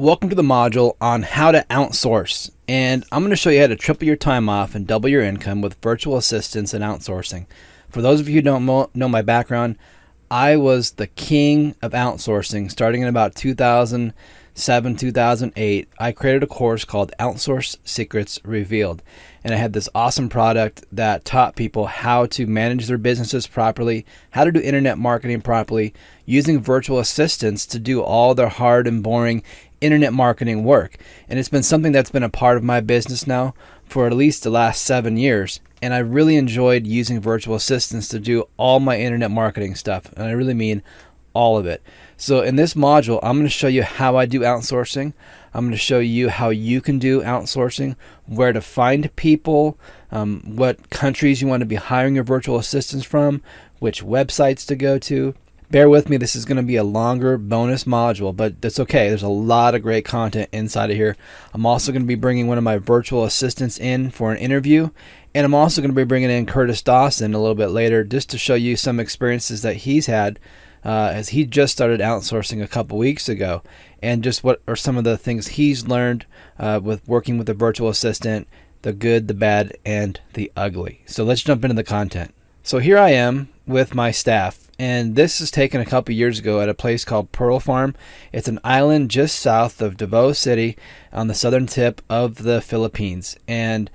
Welcome to the module on how to outsource, and I'm going to show you how to triple your time off and double your income with virtual assistants and outsourcing. For those of you who don't know my background, I was the king of outsourcing starting in about 2007, 2008. I created a course called Outsource Secrets Revealed, and I had this awesome product that taught people how to manage their businesses properly, how to do internet marketing properly, using virtual assistants to do all their hard and boring internet marketing work. And it's been something that's been a part of my business now for at least the last 7 years. And I really enjoyed using virtual assistants to do all my internet marketing stuff. And I really mean all of it. So in this module, I'm going to show you how I do outsourcing. I'm going to show you how you can do outsourcing, where to find people, what countries you want to be hiring your virtual assistants from, which websites to go to. Bear with me, this is going to be a longer bonus module, but that's okay. There's a lot of great content inside of here. I'm also going to be bringing one of my virtual assistants in for an interview, and I'm also going to be bringing in Curtis Dawson a little bit later just to show you some experiences that he's had as he just started outsourcing a couple weeks ago, and just what are some of the things he's learned with working with a virtual assistant, the good, the bad, and the ugly. So let's jump into the content. So here I am with my staff, and this is taken a couple years ago at a place called Pearl Farm. It's an island just south of Davao City on the southern tip of the Philippines. And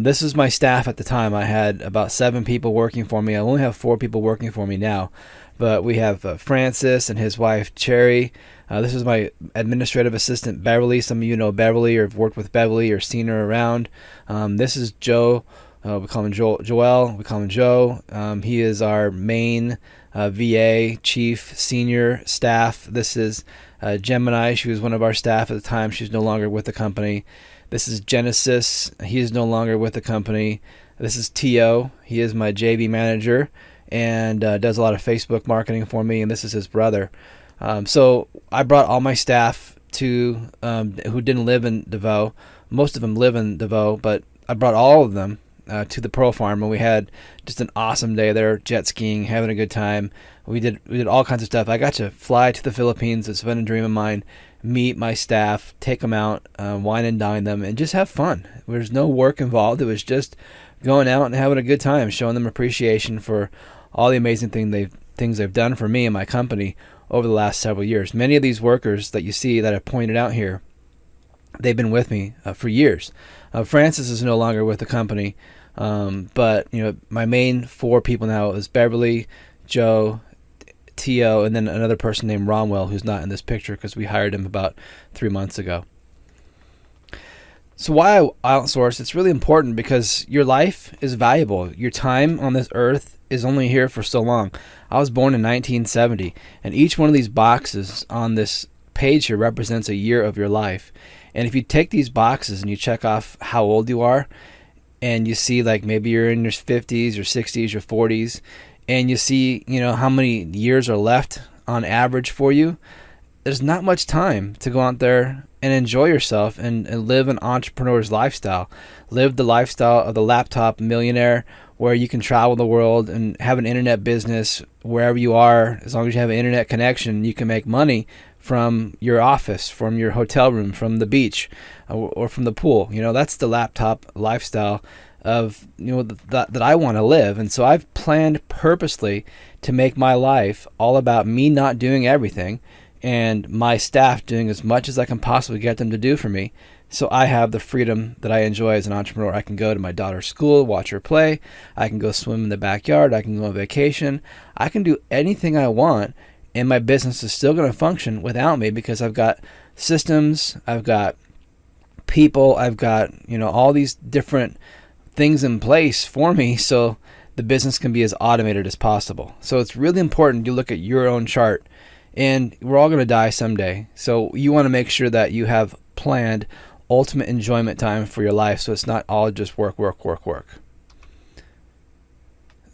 this is my staff at the time. I had about 7 people working for me. I only have 4 people working for me now. But we have Francis and his wife, Cherry. This is my administrative assistant, Beverly. Some of you know Beverly or have worked with Beverly or seen her around. This is Joe. We call him Joel. We call him Joe. He is our main VA, chief, senior staff. This is Gemini. She was one of our staff at the time. She's no longer with the company. This is Genesis. He is no longer with the company. This is Tio. He is my JV manager and does a lot of Facebook marketing for me. And this is his brother. So I brought all my staff to who didn't live in Davao. Most of them live in Davao, but I brought all of them to the Pearl Farm, and we had just an awesome day there, jet skiing, having a good time. We did all kinds of stuff. I got to fly to the Philippines. It's been a dream of mine. Meet my staff, take them out, wine and dine them, and just have fun. There's no work involved. It was just going out and having a good time, showing them appreciation for all the amazing things they've done for me and my company over the last several years. Many of these workers that you see that I pointed out here, they've been with me for years. Francis is no longer with the company. But my main 4 people now is Beverly, Joe, Tio, and then another person named Romwell, who's not in this picture because we hired him about 3 months ago. So why I outsource? It's really important because your life is valuable. Your time on this earth is only here for so long. I was born in 1970, and each one of these boxes on this page here represents a year of your life. And if you take these boxes and you check off how old you are, and you see like maybe you're in your 50s, your 60s, your 40s, and you see how many years are left on average for you, there's not much time to go out there and enjoy yourself and live an entrepreneur's lifestyle. Live the lifestyle of the laptop millionaire, where you can travel the world and have an internet business wherever you are. As long as you have an internet connection, you can make money from your office, from your hotel room, from the beach, or from the pool. That's the laptop lifestyle of that I want to live. And so I've planned purposely to make my life all about me not doing everything and my staff doing as much as I can possibly get them to do for me. So I have the freedom that I enjoy as an entrepreneur. I can go to my daughter's school, watch her play. I can go swim in the backyard. I can go on vacation. I can do anything I want, and my business is still going to function without me because I've got systems, I've got people, I've got all these different things in place for me so the business can be as automated as possible. So it's really important you look at your own chart, and we're all going to die someday. So you want to make sure that you have planned ultimate enjoyment time for your life, so it's not all just work.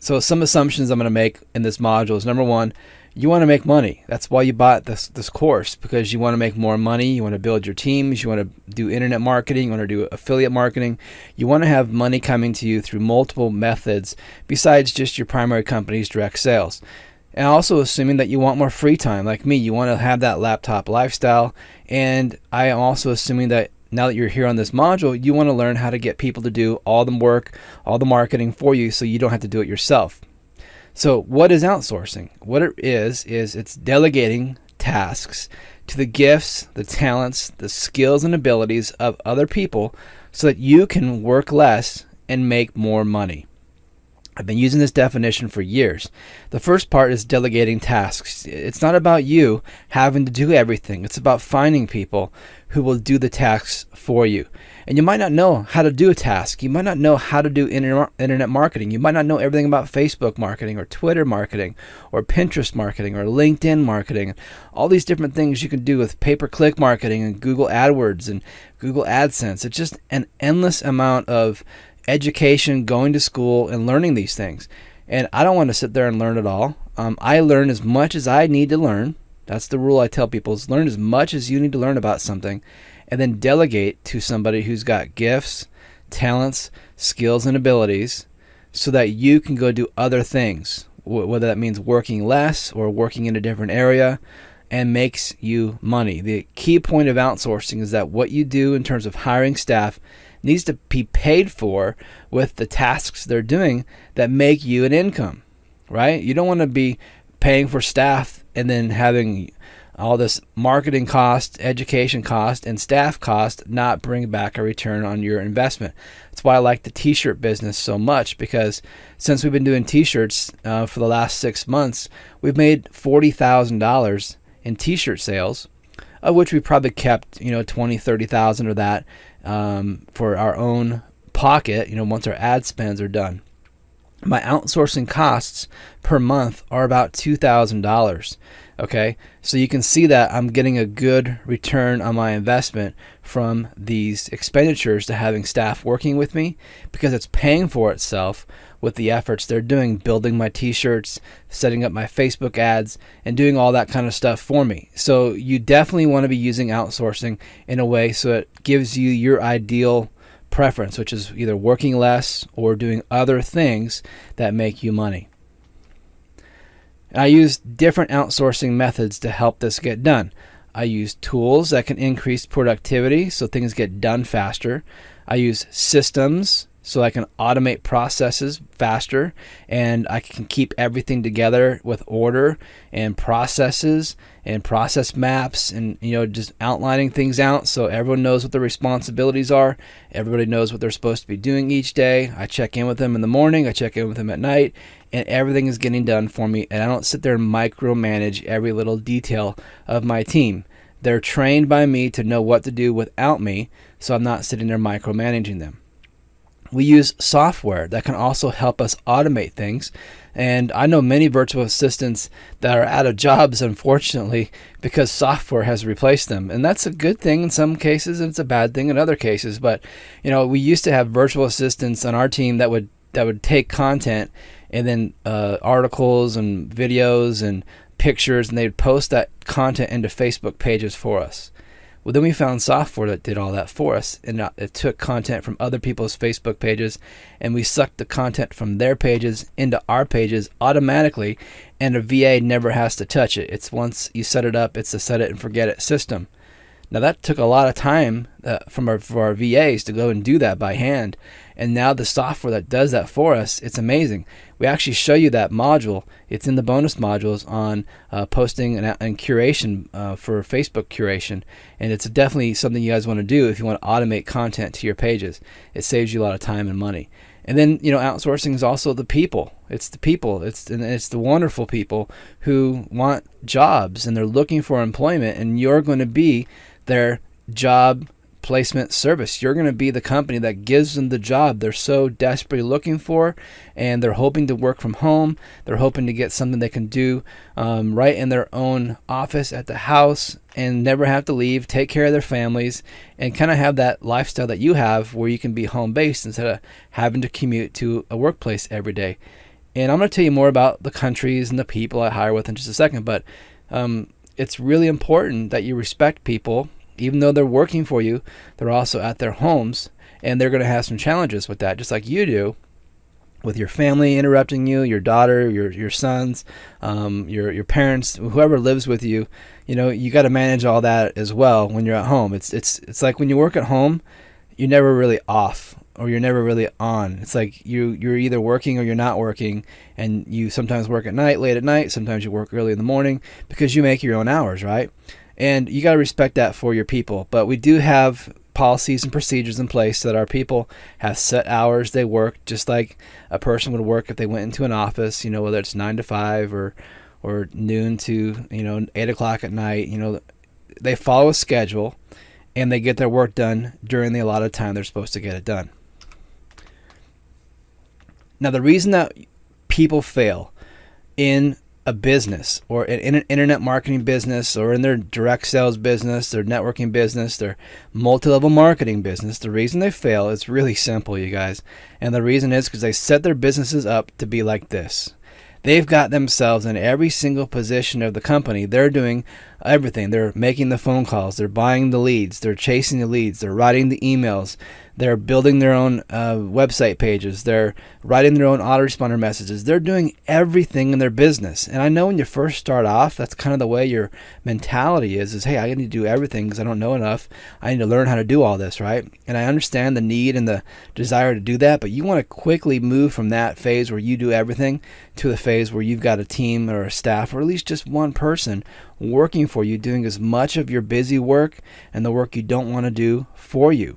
So some assumptions I'm going to make in this module is, number 1, you want to make money. That's why you bought this course, because you want to make more money. You want to build your teams. You want to do internet marketing. You want to do affiliate marketing. You want to have money coming to you through multiple methods besides just your primary company's direct sales. And also assuming that you want more free time. Like me, you want to have that laptop lifestyle And I am also assuming that now that you're here on this module, you want to learn how to get people to do all the work, all the marketing for you so you don't have to do it yourself. So what is outsourcing? What it is it's delegating tasks to the gifts, the talents, the skills and abilities of other people so that you can work less and make more money. I've been using this definition for years. The first part is delegating tasks. It's not about you having to do everything. It's about finding people who will do the tasks for you. And you might not know how to do a task. You might not know how to do internet marketing. You might not know everything about Facebook marketing or Twitter marketing or Pinterest marketing or LinkedIn marketing. All these different things you can do with pay-per-click marketing and Google AdWords and Google AdSense. It's just an endless amount of education, going to school, and learning these things. And I don't want to sit there and learn it all. I learn as much as I need to learn. That's the rule I tell people, is learn as much as you need to learn about something, and then delegate to somebody who's got gifts, talents, skills, and abilities so that you can go do other things, whether that means working less or working in a different area, and makes you money. The key point of outsourcing is that what you do in terms of hiring staff needs to be paid for with the tasks they're doing that make you an income, right? You don't want to be paying for staff and then having all this marketing cost, education cost, and staff cost not bring back a return on your investment. That's why I like the t-shirt business so much, because since we've been doing t-shirts for the last 6 months, we've made $40,000 in t-shirt sales, of which we probably kept 20,000-30,000 of that for our own pocket, once our ad spends are done. My outsourcing costs per month are about $2,000. Okay, so you can see that I'm getting a good return on my investment from these expenditures to having staff working with me, because it's paying for itself with the efforts they're doing, building my t-shirts, setting up my Facebook ads, and doing all that kind of stuff for me. So you definitely want to be using outsourcing in a way so it gives you your ideal preference, which is either working less or doing other things that make you money. I use different outsourcing methods to help this get done. I use tools that can increase productivity so things get done faster. I use systems so I can automate processes faster, and I can keep everything together with order and processes and process maps, and just outlining things out so everyone knows what their responsibilities are. Everybody knows what they're supposed to be doing each day. I check in with them in the morning, I check in with them at night, and everything is getting done for me, and I don't sit there and micromanage every little detail of my team. They're trained by me to know what to do without me, so I'm not sitting there micromanaging them. We use software that can also help us automate things. And I know many virtual assistants that are out of jobs, unfortunately, because software has replaced them. And that's a good thing in some cases, and it's a bad thing in other cases. But, we used to have virtual assistants on our team that would take content and then articles and videos and pictures, and they'd post that content into Facebook pages for us. Well, then we found software that did all that for us, and it took content from other people's Facebook pages, and we sucked the content from their pages into our pages automatically, and a VA never has to touch it. It's once you set it up, it's a set it and forget it system. Now that took a lot of time for our VAs to go and do that by hand, and now the software that does that for us, it's amazing. We actually show you that module. It's in the bonus modules on posting and curation for Facebook curation, and it's definitely something you guys want to do if you want to automate content to your pages. It saves you a lot of time and money. And then outsourcing is also the people. It's the people. It's the wonderful people who want jobs and they're looking for employment, and you're going to be their job placement service. You're going to be the company that gives them the job they're so desperately looking for, and they're hoping to work from home. They're hoping to get something they can do right in their own office at the house and never have to leave, take care of their families, and kind of have that lifestyle that you have where you can be home based instead of having to commute to a workplace every day. And I'm going to tell you more about the countries and the people I hire with in just a second, but it's really important that you respect people. Even though they're working for you, they're also at their homes, and they're going to have some challenges with that, just like you do. with your family interrupting you, your daughter, your sons, your parents, whoever lives with you. You got to manage all that as well when you're at home. It's like when you work at home, you're never really off, or you're never really on. It's like you're either working or you're not working, and you sometimes work at night, late at night, sometimes you work early in the morning, because you make your own hours, right? And you got to respect that for your people. But we do have policies and procedures in place so that our people have set hours they work, just like a person would work if they went into an office, whether it's 9 to 5 or noon to 8 o'clock at night. They follow a schedule, and they get their work done during the allotted time they're supposed to get it done. Now, the reason that people fail in a business, or in an internet marketing business, or in their direct sales business, their networking business, their multi-level marketing business, the reason they fail is really simple, you guys. And the reason is because they set their businesses up to be like this. They've got themselves in every single position of the company. They're doing everything. They're making the phone calls. They're buying the leads. They're chasing the leads. They're writing the emails. They're building their own website pages. They're writing their own autoresponder messages. They're doing everything in their business. And I know when you first start off, that's kind of the way your mentality is, hey, I need to do everything because I don't know enough. I need to learn how to do all this, right? And I understand the need and the desire to do that, but you want to quickly move from that phase where you do everything to the phase where you've got a team or a staff, or at least just one person working for you, doing as much of your busy work and the work you don't want to do for you.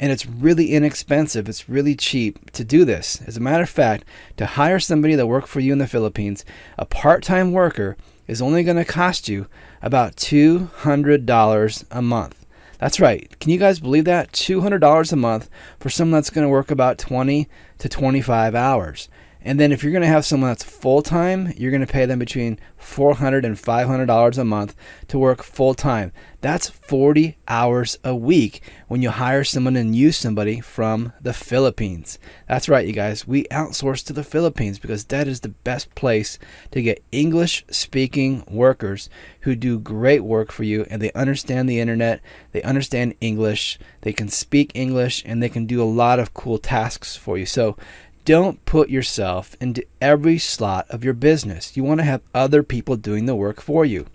And it's really inexpensive. It's really cheap to do this. As a matter of fact, to hire somebody that works for you in the Philippines, a part-time worker is only going to cost you about $200 a month. That's right. Can you guys believe that? $200 a month for someone that's going to work about 20 to 25 hours. And then if you're going to have someone that's full-time, you're going to pay them between $400 and $500 a month to work full-time. That's 40 hours a week when you hire someone and use somebody from the Philippines. That's right, you guys. We outsource to the Philippines because that is the best place to get English-speaking workers who do great work for you, and they understand the internet, they understand English, they can speak English, and they can do a lot of cool tasks for you. So don't put yourself into every slot of your business. You want to have other people doing the work for you.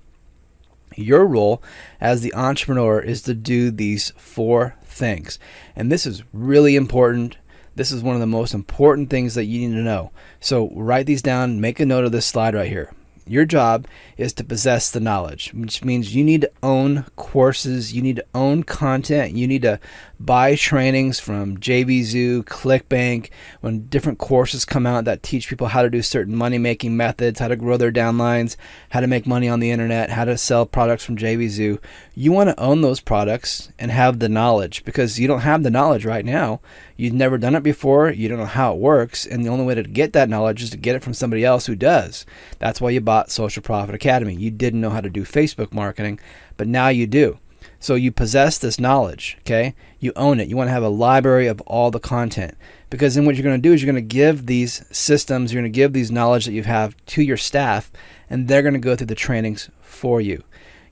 Your role as the entrepreneur is to do these 4 things. And this is really important. This is one of the most important things that you need to know. So write these down, make a note of this slide right here. Your job is to possess the knowledge, which means you need to own courses, you need to own content, you need to buy trainings from JVZoo, ClickBank, when different courses come out that teach people how to do certain money-making methods, how to grow their downlines, how to make money on the internet, how to sell products from JVZoo. You want to own those products and have the knowledge, because you don't have the knowledge right now. You've never done it before, you don't know how it works, and the only way to get that knowledge is to get it from somebody else who does. That's why you bought Social Profit Academy. You didn't know how to do Facebook marketing, but now you do. So you possess this knowledge, okay? You own it. You want to have a library of all the content, because then what you're going to do is you're going to give these systems, you're going to give these knowledge that you have to your staff, and they're going to go through the trainings for you.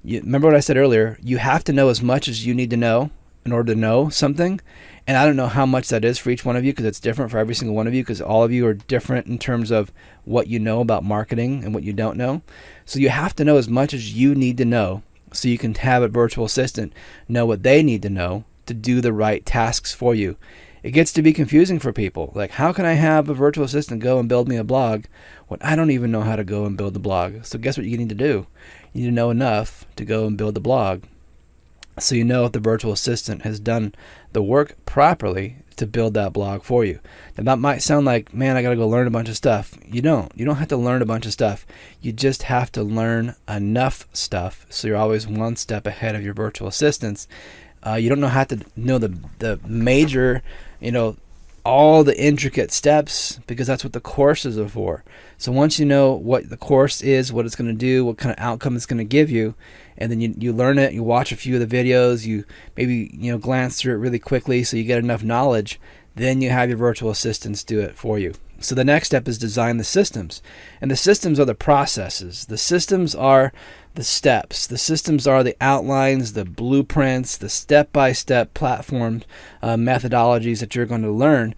Remember what I said earlier? You have to know as much as you need to know in order to know something. And I don't know how much that is for each one of you, because it's different for every single one of you, because all of you are different in terms of what you know about marketing and what you don't know. So you have to know as much as you need to know so you can have a virtual assistant know what they need to know to do the right tasks for you. It gets to be confusing for people. Like, how can I have a virtual assistant go and build me a blog when I don't even know how to go and build the blog? So guess what you need to do? You need to know enough to go and build the blog, so you know if the virtual assistant has done the work properly to build that blog for you. Now that might sound like, man, I got to go learn a bunch of stuff. You don't have to learn a bunch of stuff. You just have to learn enough stuff so you're always one step ahead of your virtual assistants. You don't have to know the major, all the intricate steps, because that's what the courses are for. So once you know what the course is, what it's going to do, what kind of outcome it's going to give you, and then you learn it, you watch a few of the videos, you maybe glance through it really quickly so you get enough knowledge, then you have your virtual assistants do it for you. So the next step is design the systems. And the systems are the processes. The systems are the steps. The systems are the outlines, the blueprints, the step-by-step platform methodologies that you're going to learn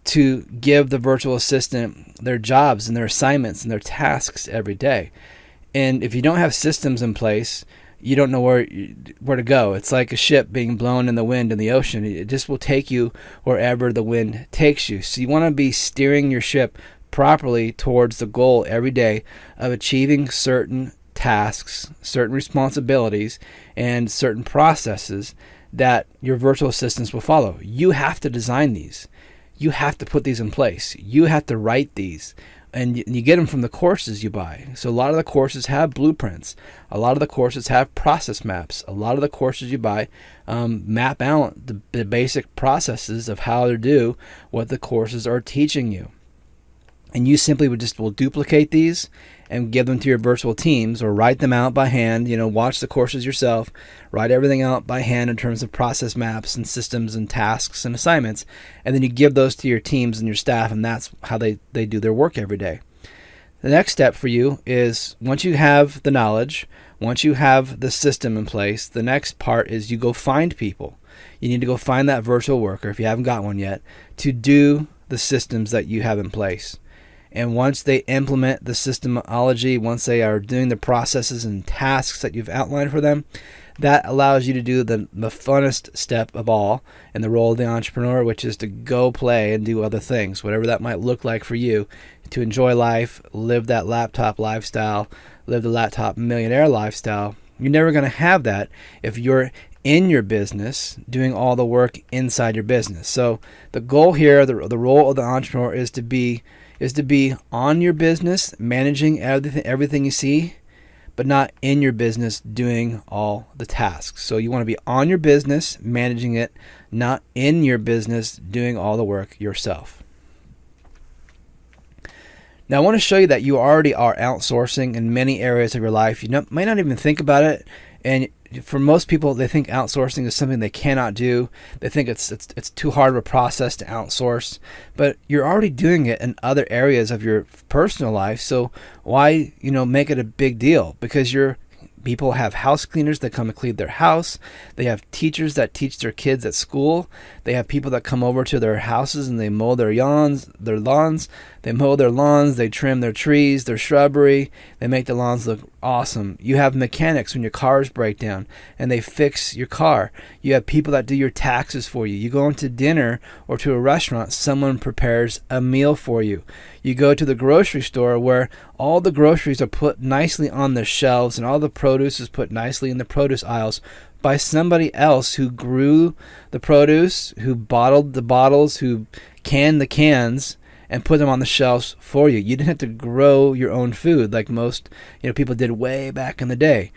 to give the virtual assistant their jobs and their assignments and their tasks every day. And if you don't have systems in place, you don't know where to go. It's like a ship being blown in the wind in the ocean. It just will take you wherever the wind takes you. So you want to be steering your ship properly towards the goal every day of achieving certain tasks, certain responsibilities, and certain processes that your virtual assistants will follow. You have to design these. You have to put these in place. You have to write these. And you get them from the courses you buy. So a lot of the courses have blueprints. A lot of the courses have process maps. A lot of the courses you buy map out the basic processes of how to do what the courses are teaching you. And you simply will duplicate these and give them to your virtual teams, or write them out by hand. Watch the courses yourself, write everything out by hand in terms of process maps and systems and tasks and assignments, and then you give those to your teams and your staff, and that's how they do their work every day. The next step for you is, once you have the knowledge, once you have the system in place, the next part is you go find people. You need to go find that virtual worker, if you haven't got one yet, to do the systems that you have in place. And once they implement the systemology, once they are doing the processes and tasks that you've outlined for them, that allows you to do the funnest step of all in the role of the entrepreneur, which is to go play and do other things, whatever that might look like for you, to enjoy life, live that laptop lifestyle, live the laptop millionaire lifestyle. You're never going to have that if you're in your business doing all the work inside your business. So the goal here, the role of the entrepreneur is to be on your business, managing everything you see, but not in your business doing all the tasks. So you want to be on your business, managing it, not in your business doing all the work yourself. Now I want to show you that you already are outsourcing in many areas of your life. You might not even think about it, and for most people, they think outsourcing is something they cannot do. They think it's too hard of a process to outsource, but you're already doing it in other areas of your personal life. So why make it a big deal? Because people have house cleaners that come and clean their house. They have teachers that teach their kids at school. They have people that come over to their houses and they mow their lawns. They mow their lawns. They trim their trees, their shrubbery. They make the lawns look awesome. You have mechanics when your cars break down and they fix your car. You have people that do your taxes for you. You go into dinner or to a restaurant, someone prepares a meal for you. You go to the grocery store where all the groceries are put nicely on the shelves and all the produce is put nicely in the produce aisles by somebody else who grew the produce, who bottled the bottles, who canned the cans, and put them on the shelves for you. You didn't have to grow your own food like most people did way back in the day.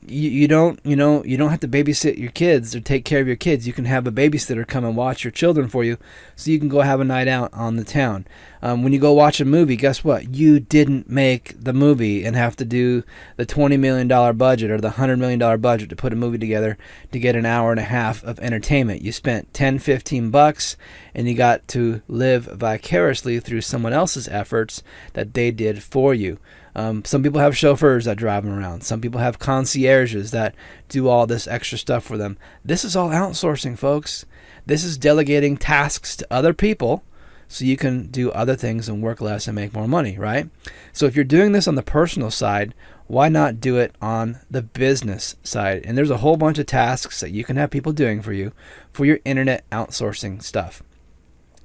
You don't have to babysit your kids or take care of your kids. You can have a babysitter come and watch your children for you, so you can go have a night out on the town. When you go watch a movie, guess what? You didn't make the movie and have to do the $20 million budget or the $100 million budget to put a movie together to get an hour and a half of entertainment. You spent $10-15 and you got to live vicariously through someone else's efforts that they did for you. Some people have chauffeurs that drive them around. Some people have concierges that do all this extra stuff for them. This is all outsourcing, folks. This is delegating tasks to other people so you can do other things and work less and make more money, right? So if you're doing this on the personal side, why not do it on the business side? And there's a whole bunch of tasks that you can have people doing for you for your internet outsourcing stuff.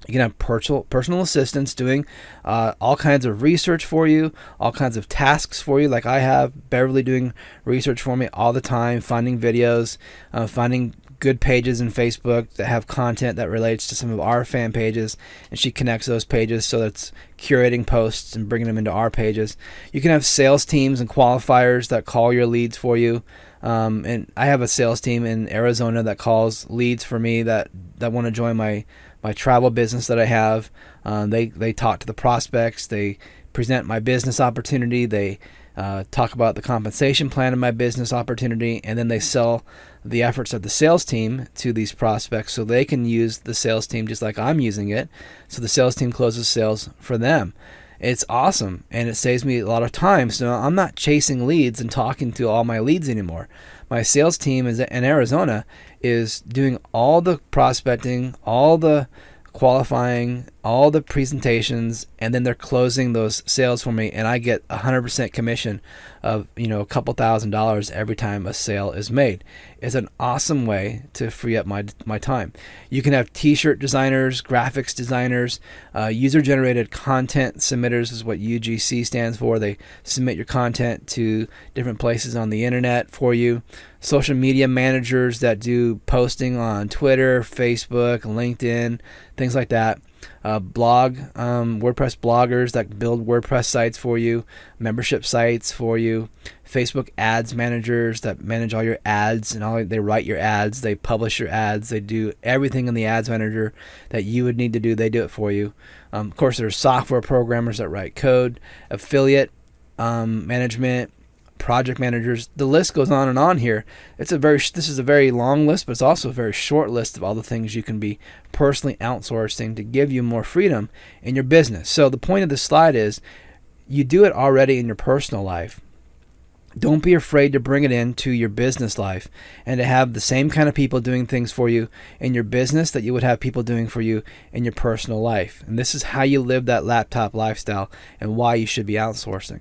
You can have personal assistants doing all kinds of research for you, all kinds of tasks for you. Like I have Beverly doing research for me all the time, finding videos, finding good pages in Facebook that have content that relates to some of our fan pages, and she connects those pages so that's curating posts and bringing them into our pages. You can have sales teams and qualifiers that call your leads for you. And I have a sales team in Arizona that calls leads for me that want to join my travel business that I have. They talk to the prospects. They present my business opportunity. They talk about the compensation plan of my business opportunity, and then they sell the efforts of the sales team to these prospects so they can use the sales team just like I'm using it. So the sales team closes sales for them. It's awesome, and it saves me a lot of time. So I'm not chasing leads and talking to all my leads anymore. My sales team in Arizona is doing all the prospecting, all the qualifying, all the presentations, and then they're closing those sales for me, and I get 100% commission of a couple $1,000s every time a sale is made. It's an awesome way to free up my time. You can have t-shirt designers, graphics designers, user-generated content submitters is what UGC stands for. They submit your content to different places on the internet for you. Social media managers that do posting on Twitter, Facebook, LinkedIn, things like that. WordPress bloggers that build WordPress sites for you, membership sites for you, Facebook ads managers that manage all your ads, and they write your ads, they publish your ads, they do everything in the ads manager that you would need to do, they do it for you. Of course, there's software programmers that write code, affiliate management, project managers. The list goes on and on here. This is a very long list, but it's also a very short list of all the things you can be personally outsourcing to give you more freedom in your business. So the point of this slide is you do it already in your personal life. Don't be afraid to bring it into your business life and to have the same kind of people doing things for you in your business that you would have people doing for you in your personal life. And this is how you live that laptop lifestyle and why you should be outsourcing.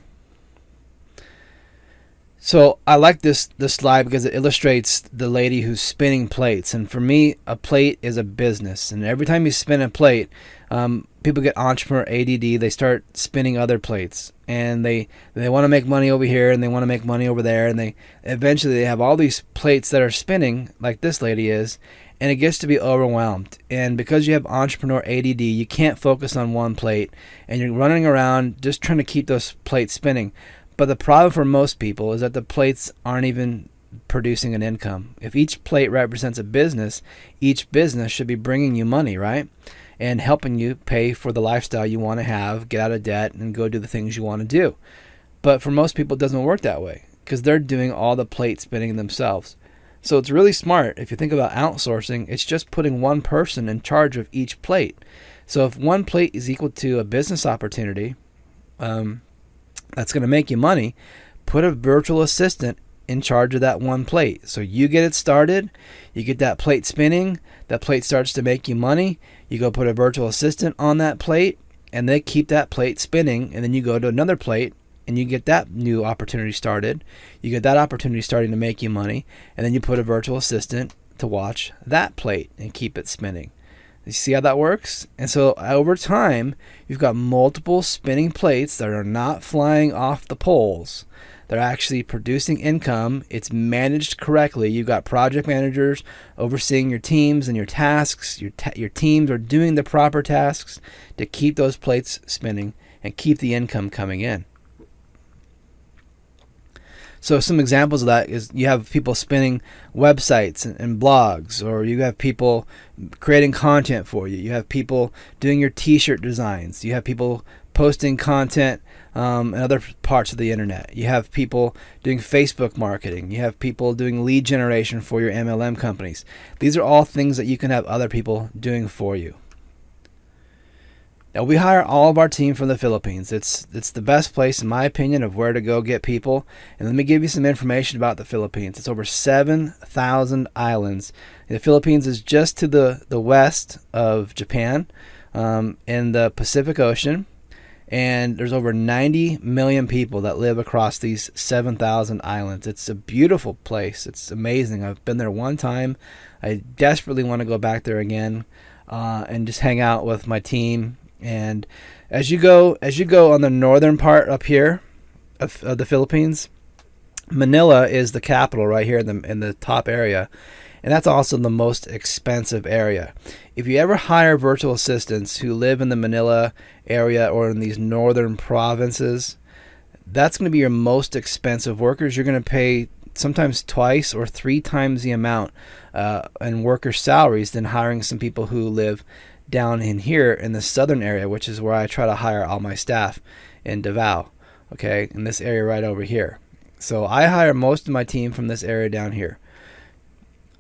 So I like this slide because it illustrates the lady who's spinning plates. And for me, a plate is a business. And every time you spin a plate, people get entrepreneur ADD. They start spinning other plates. And they want to make money over here and they want to make money over there. And they eventually have all these plates that are spinning like this lady is. And it gets to be overwhelmed. And because you have entrepreneur ADD, you can't focus on one plate. And you're running around just trying to keep those plates spinning. But the problem for most people is that the plates aren't even producing an income. If each plate represents a business, each business should be bringing you money, right? And helping you pay for the lifestyle you want to have, get out of debt, and go do the things you want to do. But for most people, it doesn't work that way because they're doing all the plate spinning themselves. So it's really smart. If you think about outsourcing, it's just putting one person in charge of each plate. So if one plate is equal to a business opportunity, that's going to make you money, put a virtual assistant in charge of that one plate. So you get it started, you get that plate spinning, that plate starts to make you money, you go put a virtual assistant on that plate, and they keep that plate spinning, and then you go to another plate, and you get that new opportunity started. You get that opportunity starting to make you money, and then you put a virtual assistant to watch that plate and keep it spinning. You see how that works? And so over time, you've got multiple spinning plates that are not flying off the poles. They're actually producing income. It's managed correctly. You've got project managers overseeing your teams and your tasks. Your teams are doing the proper tasks to keep those plates spinning and keep the income coming in. So some examples of that is you have people spinning websites and blogs, or you have people creating content for you. You have people doing your t-shirt designs. You have people posting content in other parts of the internet. You have people doing Facebook marketing. You have people doing lead generation for your MLM companies. These are all things that you can have other people doing for you. Now, we hire all of our team from the Philippines. It's the best place, in my opinion, of where to go get people. And let me give you some information about the Philippines. It's over 7,000 islands. The Philippines is just to the west of Japan in the Pacific Ocean. And there's over 90 million people that live across these 7,000 islands. It's a beautiful place. It's amazing. I've been there one time. I desperately want to go back there again and just hang out with my team. And as you go on the northern part up here of the Philippines, Manila is the capital right here in the top area, and that's also the most expensive area. If you ever hire virtual assistants who live in the Manila area or in these northern provinces, that's going to be your most expensive workers. You're going to pay sometimes twice or three times the amount in worker salaries than hiring some people who live down in here in the southern area, which is where I try to hire all my staff in Davao, okay, in this area right over here. So I hire most of my team from this area down here.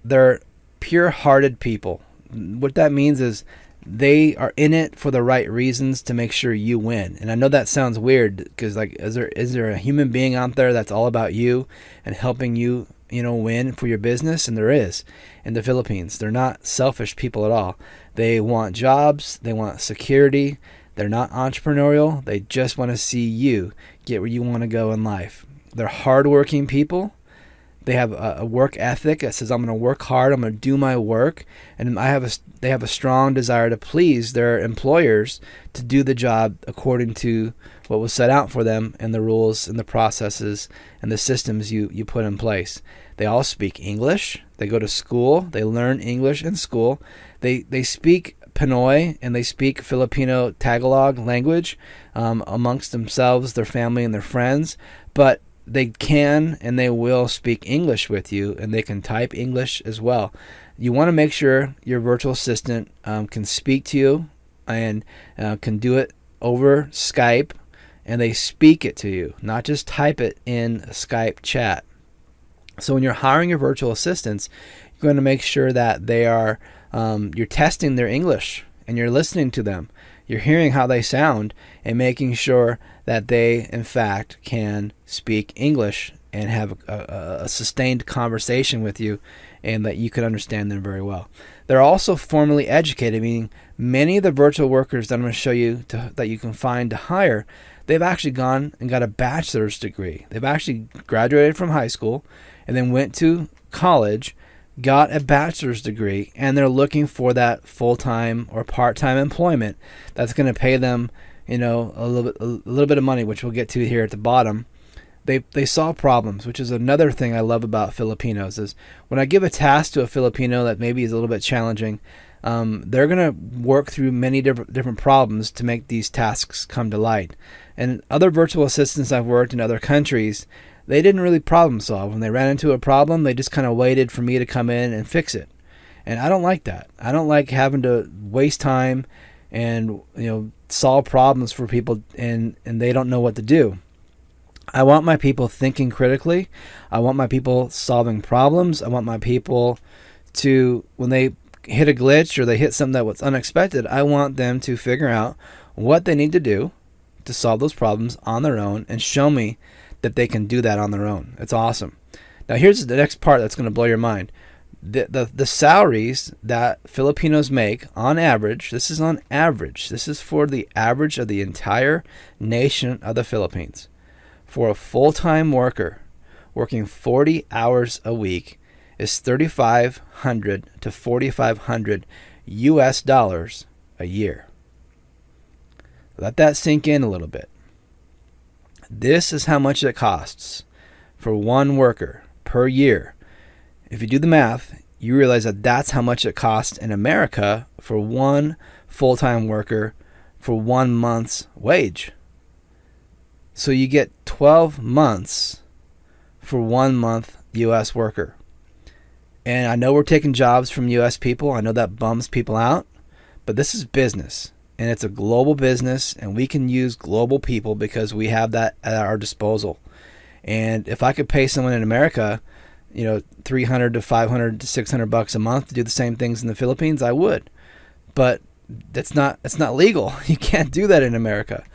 They're pure-hearted people. What that means is they are in it for the right reasons to make sure you win. And I know that sounds weird because, like, is there a human being out there that's all about you and helping you, win for your business, and there is in the Philippines. They're not selfish people at all. They want jobs, they want security. They're not entrepreneurial. They just want to see you get where you want to go in life. They're hardworking people. They have a work ethic that says, I'm going to work hard, I'm going to do my work, and they have a strong desire to please their employers to do the job according to what was set out for them and the rules and the processes and the systems you put in place. They all speak English. They go to school. They learn English in school. They speak Pinoy and they speak Filipino Tagalog language amongst themselves, their family, and their friends, but they can and they will speak English with you, and they can type English as well. You want to make sure your virtual assistant can speak to you and can do it over Skype, and they speak it to you, not just type it in a Skype chat. So when you're hiring your virtual assistants, you're going to make sure that they are you're testing their English and you're listening to them. You're hearing how they sound and making sure that they, in fact, can speak English and have a sustained conversation with you, and that you can understand them very well. They're also formally educated, meaning many of the virtual workers that I'm going to show you that you can find to hire, they've actually gone and got a bachelor's degree. They've actually graduated from high school and then went to college, got a bachelor's degree, and they're looking for that full-time or part-time employment that's going to pay them, a little bit of money, which we'll get to here at the bottom. They solve problems, which is another thing I love about Filipinos. Is when I give a task to a Filipino that maybe is a little bit challenging, they're going to work through many different problems to make these tasks come to light. And other virtual assistants I've worked in other countries, they didn't really problem solve. When they ran into a problem, they just kind of waited for me to come in and fix it. And I don't like that. I don't like having to waste time and solve problems for people and they don't know what to do. I want my people thinking critically. I want my people solving problems. I want my people to, when they hit a glitch or they hit something that was unexpected, I want them to figure out what they need to do to solve those problems on their own and show me that they can do that on their own. It's awesome. Now here's the next part that's going to blow your mind. The salaries that Filipinos make on average, this is on average, this is for the average of the entire nation of the Philippines. For a full-time worker working 40 hours a week is $3,500 to $4,500 US dollars a year. Let that sink in a little bit. This is how much it costs for one worker per year. If you do the math, you realize that that's how much it costs in America for one full-time worker for 1 month's wage. So you get 12 months for 1 month U.S. worker. And I know we're taking jobs from U.S. people. I know that bums people out. But this is business. And it's a global business. And we can use global people because we have that at our disposal. And if I could pay someone in America, $300 to $500 to $600 a month to do the same things in the Philippines, I would. But it's not legal. You can't do that in America.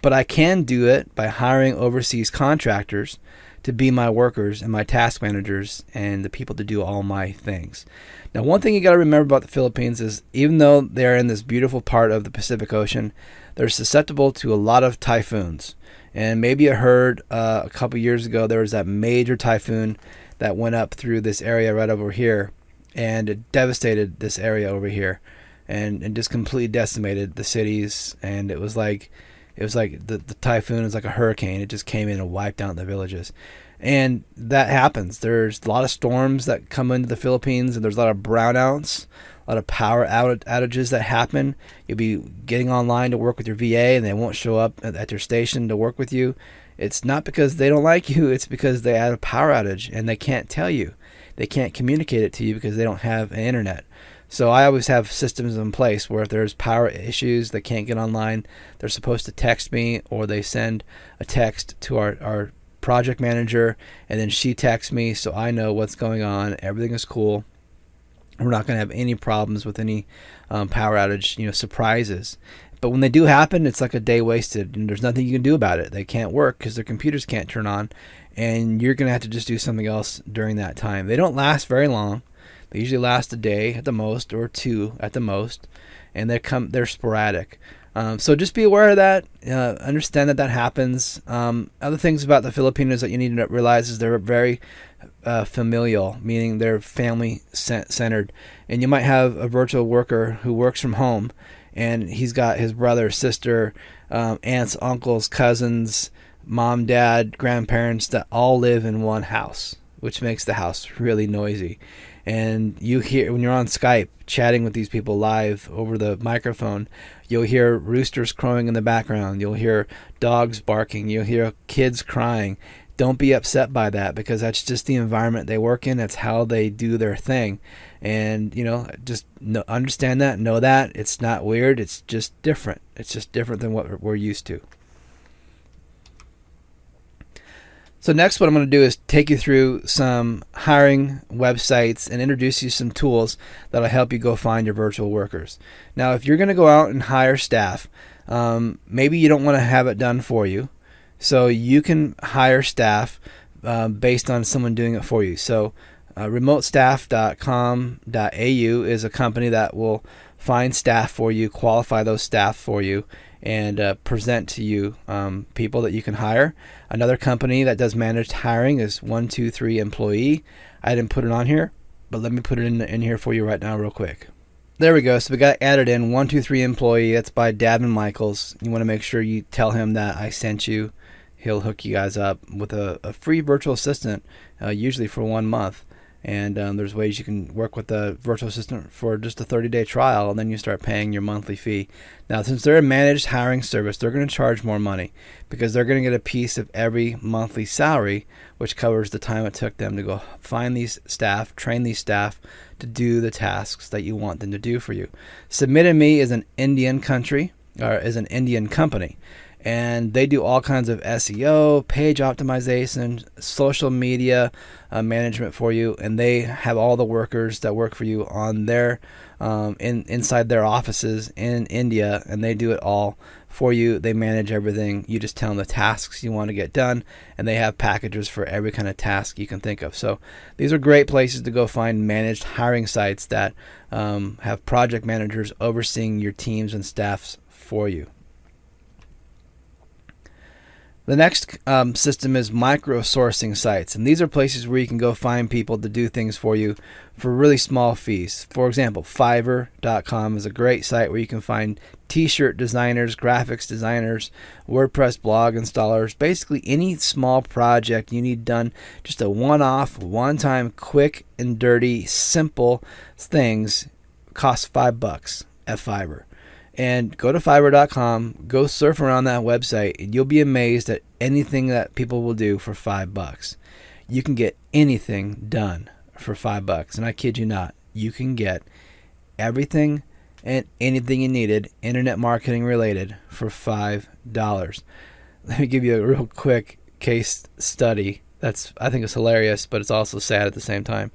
But I can do it by hiring overseas contractors to be my workers and my task managers and the people to do all my things. Now, one thing you got to remember about the Philippines is even though they're in this beautiful part of the Pacific Ocean, they're susceptible to a lot of typhoons. And maybe you heard a couple years ago there was that major typhoon that went up through this area right over here, and it devastated this area over here and just completely decimated the cities. And it was like the typhoon is like a hurricane. It just came in and wiped out the villages. And that happens. There's a lot of storms that come into the Philippines, and there's a lot of brownouts, a lot of power outages that happen. You'll be getting online to work with your VA, and they won't show up at your station to work with you. It's not because they don't like you. It's because they had a power outage, and they can't tell you. They can't communicate it to you because they don't have an internet. So I always have systems in place where if there's power issues, they can't get online, they're supposed to text me, or they send a text to our project manager, and then she texts me so I know what's going on. Everything is cool. We're not going to have any problems with any power outage, surprises. But when they do happen, it's like a day wasted, and there's nothing you can do about it. They can't work because their computers can't turn on, and you're going to have to just do something else during that time. They don't last very long. They usually last a day at the most, or two at the most, and they're sporadic. So just be aware of that. Understand that happens. Other things about the Filipinos that you need to realize is they're very familial, meaning they're family centered. And you might have a virtual worker who works from home, and he's got his brother, sister, aunts, uncles, cousins, mom, dad, grandparents that all live in one house, which makes the house really noisy. And you hear, when you're on Skype chatting with these people live over the microphone, you'll hear roosters crowing in the background. You'll hear dogs barking. You'll hear kids crying. Don't be upset by that, because that's just the environment they work in. That's how they do their thing. And, just understand that, know that. It's not weird. It's just different. It's just different than what we're used to. So next, what I'm going to do is take you through some hiring websites and introduce you some tools that'll help you go find your virtual workers. Now, if you're going to go out and hire staff, maybe you don't want to have it done for you. So you can hire staff based on someone doing it for you. So remotestaff.com.au is a company that will find staff for you, qualify those staff for you, and present to you people that you can hire. Another company that does managed hiring is 123 Employee. I didn't put it on here, but let me put it in here for you right now real quick. There we go. So we got added in 123 Employee. That's by Davin Michaels. You want to make sure you tell him that I sent you. He'll hook you guys up with a free virtual assistant, usually for 1 month. And there's ways you can work with the virtual assistant for just a 30-day trial, and then you start paying your monthly fee. Now, since they're a managed hiring service, they're going to charge more money because they're going to get a piece of every monthly salary, which covers the time it took them to go find these staff, train these staff to do the tasks that you want them to do for you. Submitted Me is an Indian company, and they do all kinds of SEO, page optimization, social media management for you, and they have all the workers that work for you on their inside their offices in India, and they do it all for you. They manage everything. You just tell them the tasks you want to get done, and they have packages for every kind of task you can think of. So these are great places to go find managed hiring sites that have project managers overseeing your teams and staffs for you. The next system is micro-sourcing sites, and these are places where you can go find people to do things for you for really small fees. For example, Fiverr.com is a great site where you can find t-shirt designers, graphics designers, WordPress blog installers, basically any small project you need done, just a one-off, one-time, quick and dirty, simple things, cost $5 at Fiverr. And go to Fiverr.com, go surf around that website, and you'll be amazed at anything that people will do for $5. You can get anything done for $5. And I kid you not, you can get everything and anything you needed, internet marketing related, for $5. Let me give you a real quick case study. I think it's hilarious, but it's also sad at the same time.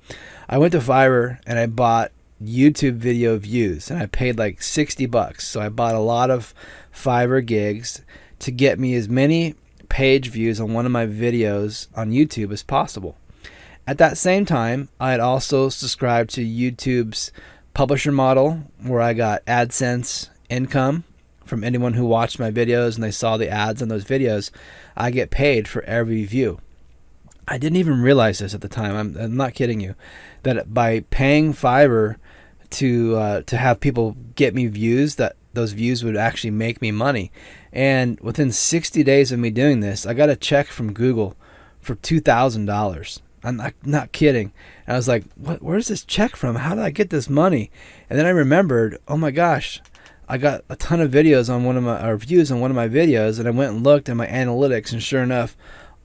I went to Fiverr and I bought YouTube video views, and I paid like $60. So I bought a lot of Fiverr gigs to get me as many page views on one of my videos on YouTube as possible. At that same time, I had also subscribed to YouTube's publisher model, where I got AdSense income from anyone who watched my videos and they saw the ads on those videos. I get paid for every view. I didn't even realize this at the time. I'm not kidding you, that by paying Fiverr to have people get me views, that those views would actually make me money. And within 60 days of me doing this, I got a check from Google for $2,000. I'm not kidding. And I was like, where's this check from? How did I get this money? And then I remembered, oh my gosh, I got a ton of videos on views on one of my videos, and I went and looked at my analytics, and sure enough,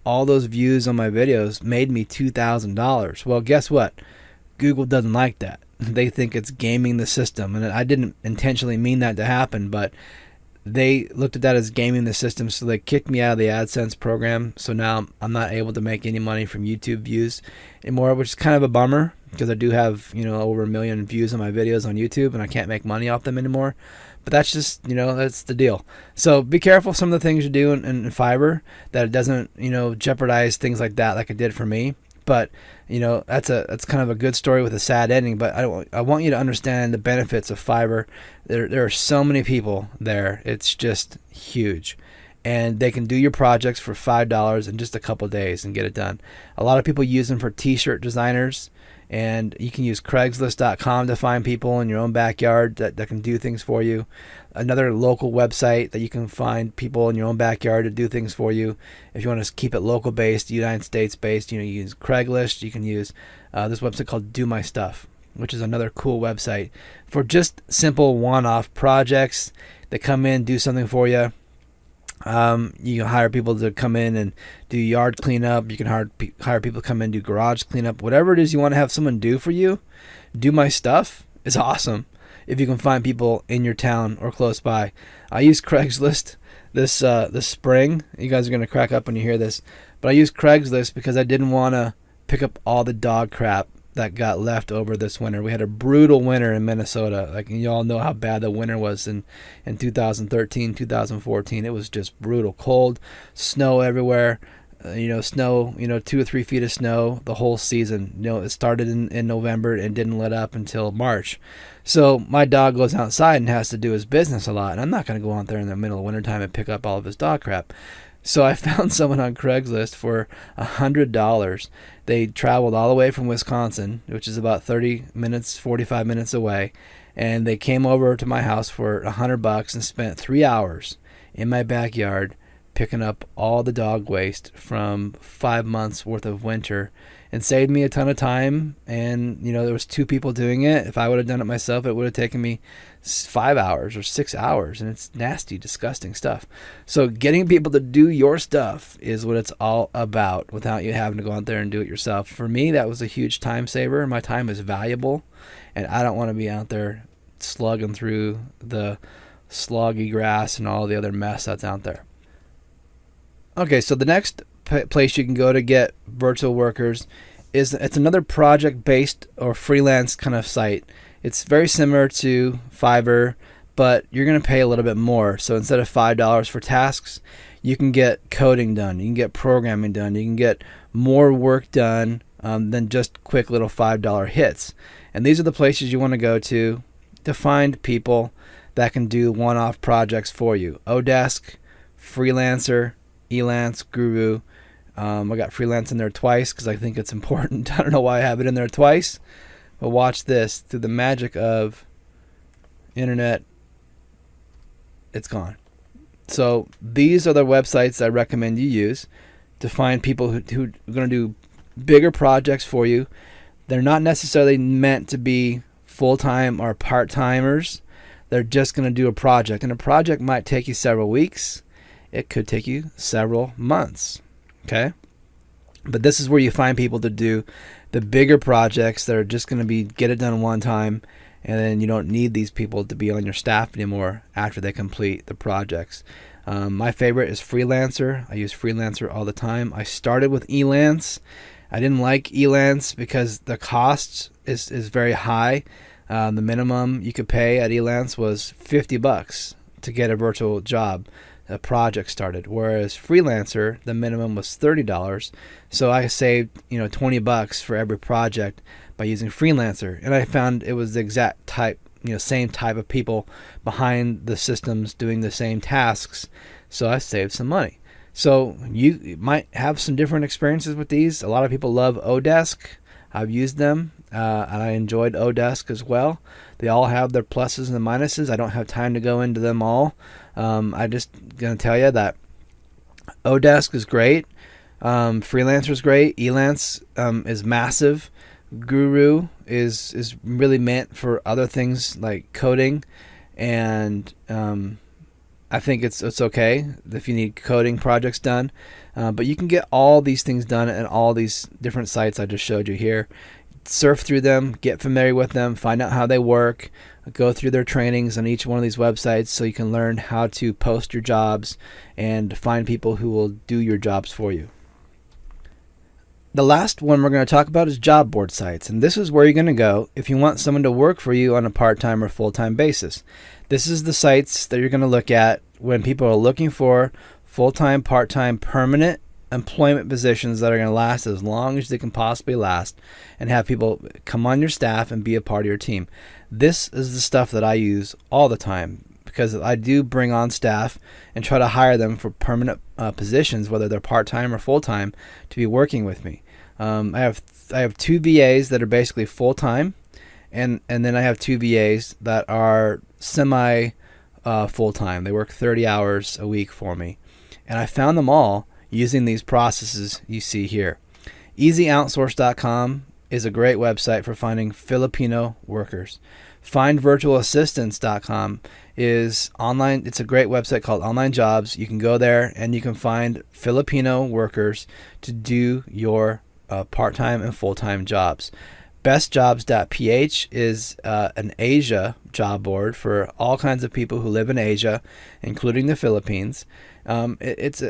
all those views on my videos made me $2,000. Well, guess what? Google doesn't like that. They think it's gaming the system, and I didn't intentionally mean that to happen, but they looked at that as gaming the system, so they kicked me out of the AdSense program. So now I'm not able to make any money from YouTube views anymore, which is kind of a bummer, because I do have, over 1 million views on my videos on YouTube, and I can't make money off them anymore. But that's just, that's the deal. So be careful some of the things you do in Fiverr, that it doesn't, jeopardize things like that, like it did for me. But that's kind of a good story with a sad ending. But I want you to understand the benefits of Fiverr. There are so many people there. It's just huge. And they can do your projects for $5 in just a couple days and get it done. A lot of people use them for t-shirt designers, and you can use Craigslist.com to find people in your own backyard that can do things for you. Another local website that you can find people in your own backyard to do things for you. If you want to keep it local based, United States based, you use Craigslist. You can use this website called Do My Stuff, which is another cool website for just simple one-off projects that come in, do something for you. You can hire people to come in and do yard cleanup. You can hire people to come in and do garage cleanup. Whatever it is you want to have someone do for you, Do My Stuff is awesome if you can find people in your town or close by. I used Craigslist this spring. You guys are going to crack up when you hear this. But I used Craigslist because I didn't want to pick up all the dog crap that got left over this winter. We had a brutal winter in Minnesota. Like, you all know how bad the winter was in 2013, 2014. It was just brutal. Cold, snow everywhere. Snow, 2 or 3 feet of snow the whole season. It started in November and didn't let up until March. So my dog goes outside and has to do his business a lot. And I'm not going to go out there in the middle of wintertime and pick up all of his dog crap. So I found someone on Craigslist for $100. They traveled all the way from Wisconsin, which is about 45 minutes away. And they came over to my house for $100 and spent 3 hours in my backyard picking up all the dog waste from 5 months worth of winter, and saved me a ton of time. And there was 2 people doing it. If I would have done it myself, it would have taken me 5 hours or 6 hours, and it's nasty, disgusting stuff. So getting people to do your stuff is what it's all about, without you having to go out there and do it yourself. For me, that was a huge time saver. My time is valuable, and I don't want to be out there slugging through the sloggy grass and all the other mess that's out there. Okay, so the next place you can go to get virtual workers it's another project-based or freelance kind of site. It's very similar to Fiverr, but you're going to pay a little bit more. So instead of $5 for tasks, you can get coding done. You can get programming done. You can get more work done than just quick little $5 hits. And these are the places you want to go to find people that can do one-off projects for you. Odesk, Freelancer, Elance, Guru. I got freelance in there twice because I think it's important. I don't know why I have it in there twice. But watch this. Through the magic of internet, it's gone. So these are the websites I recommend you use to find people who are going to do bigger projects for you. They're not necessarily meant to be full-time or part-timers. They're just going to do a project. And a project might take you several weeks. It could take you several months. Okay? But this is where you find people to do the bigger projects that are just going to be get it done one time, and then you don't need these people to be on your staff anymore after they complete the projects. My favorite is Freelancer. I use Freelancer all the time. I started with Elance. I didn't like Elance because the cost is very high. The minimum you could pay at Elance was $50 to get a virtual job, a project started, whereas Freelancer, the minimum was $30. So I saved $20 for every project by using Freelancer, and I found it was the exact type, same type of people behind the systems doing the same tasks. So I saved some money. So you might have some different experiences with these. A lot of people love Odesk. I've used them, and I enjoyed Odesk as well. They all have their pluses and minuses. I don't have time to go into them all. I'm just going to tell you that Odesk is great. Freelancer is great. Elance is massive. Guru is really meant for other things like coding, and I think it's okay if you need coding projects done. But you can get all these things done at all these different sites I just showed you here. Surf through them, get familiar with them, find out how they work, go through their trainings on each one of these websites so you can learn how to post your jobs and find people who will do your jobs for you. The last one we're going to talk about is job board sites, and this is where you're going to go if you want someone to work for you on a part-time or full-time basis. This is the sites that you're going to look at when people are looking for full-time, part-time, permanent employment positions that are going to last as long as they can possibly last, and have people come on your staff and be a part of your team. This is the stuff that I use all the time, because I do bring on staff and try to hire them for permanent positions, whether they're part-time or full-time, to be working with me. I have 2 VAs that are basically full-time, and then I have 2 VAs that are semi full-time. They work 30 hours a week for me, and I found them all using these processes you see here. EasyOutsource.com is a great website for finding Filipino workers. FindVirtualAssistants.com is online. It's a great website called Online Jobs. You can go there and you can find Filipino workers to do your part-time and full-time jobs. BestJobs.ph is an Asia job board for all kinds of people who live in Asia, including the Philippines. It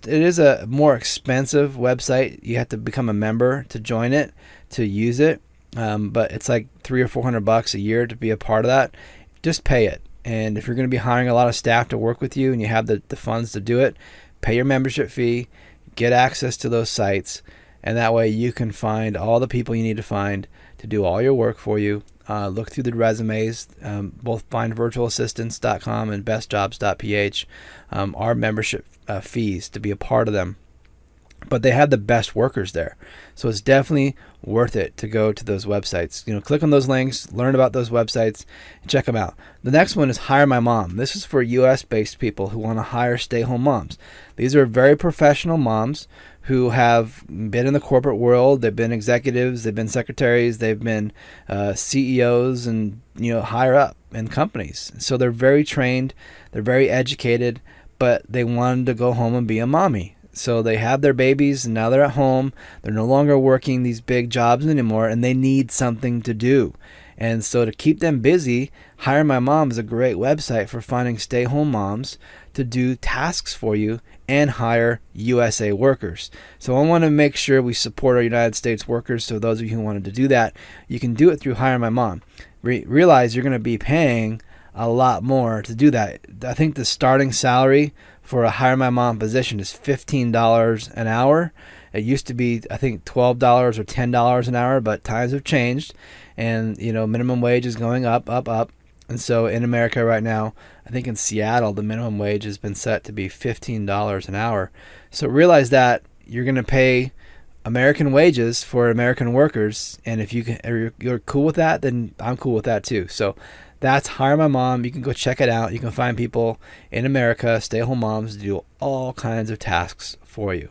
is a more expensive website. You have to become a member to join it, to use it. But it's like $300 or $400 a year to be a part of that. Just pay it. And if you're going to be hiring a lot of staff to work with you and you have the funds to do it, pay your membership fee, get access to those sites, and that way you can find all the people you need to find to do all your work for you. Look through the resumes. Both FindVirtualAssistants.com and BestJobs.ph are membership fees to be a part of them. But they have the best workers there. So it's definitely worth it to go to those websites. Click on those links, learn about those websites, and check them out. The next one is Hire My Mom. This is for US-based people who want to hire stay-home moms. These are very professional moms who have been in the corporate world. They've been executives, they've been secretaries, they've been CEOs, and higher up in companies. So they're very trained, they're very educated, but they wanted to go home and be a mommy. So they have their babies and now they're at home. They're no longer working these big jobs anymore, and they need something to do. And so to keep them busy, Hire My Mom is a great website for finding stay-home moms to do tasks for you and hire USA workers. So I want to make sure we support our United States workers. So those of you who wanted to do that, you can do it through Hire My Mom. Realize you're going to be paying a lot more to do that. I think the starting salary for a Hire My Mom position is $15 an hour. It used to be, I think, $12 or $10 an hour, but times have changed, and minimum wage is going up. And so in America right now, I think in Seattle, the minimum wage has been set to be $15 an hour. So realize that you're going to pay American wages for American workers, and if you're cool with that, then I'm cool with that too. So that's Hire My Mom. You can go check it out. You can find people in America, stay-at-home moms, to do all kinds of tasks for you.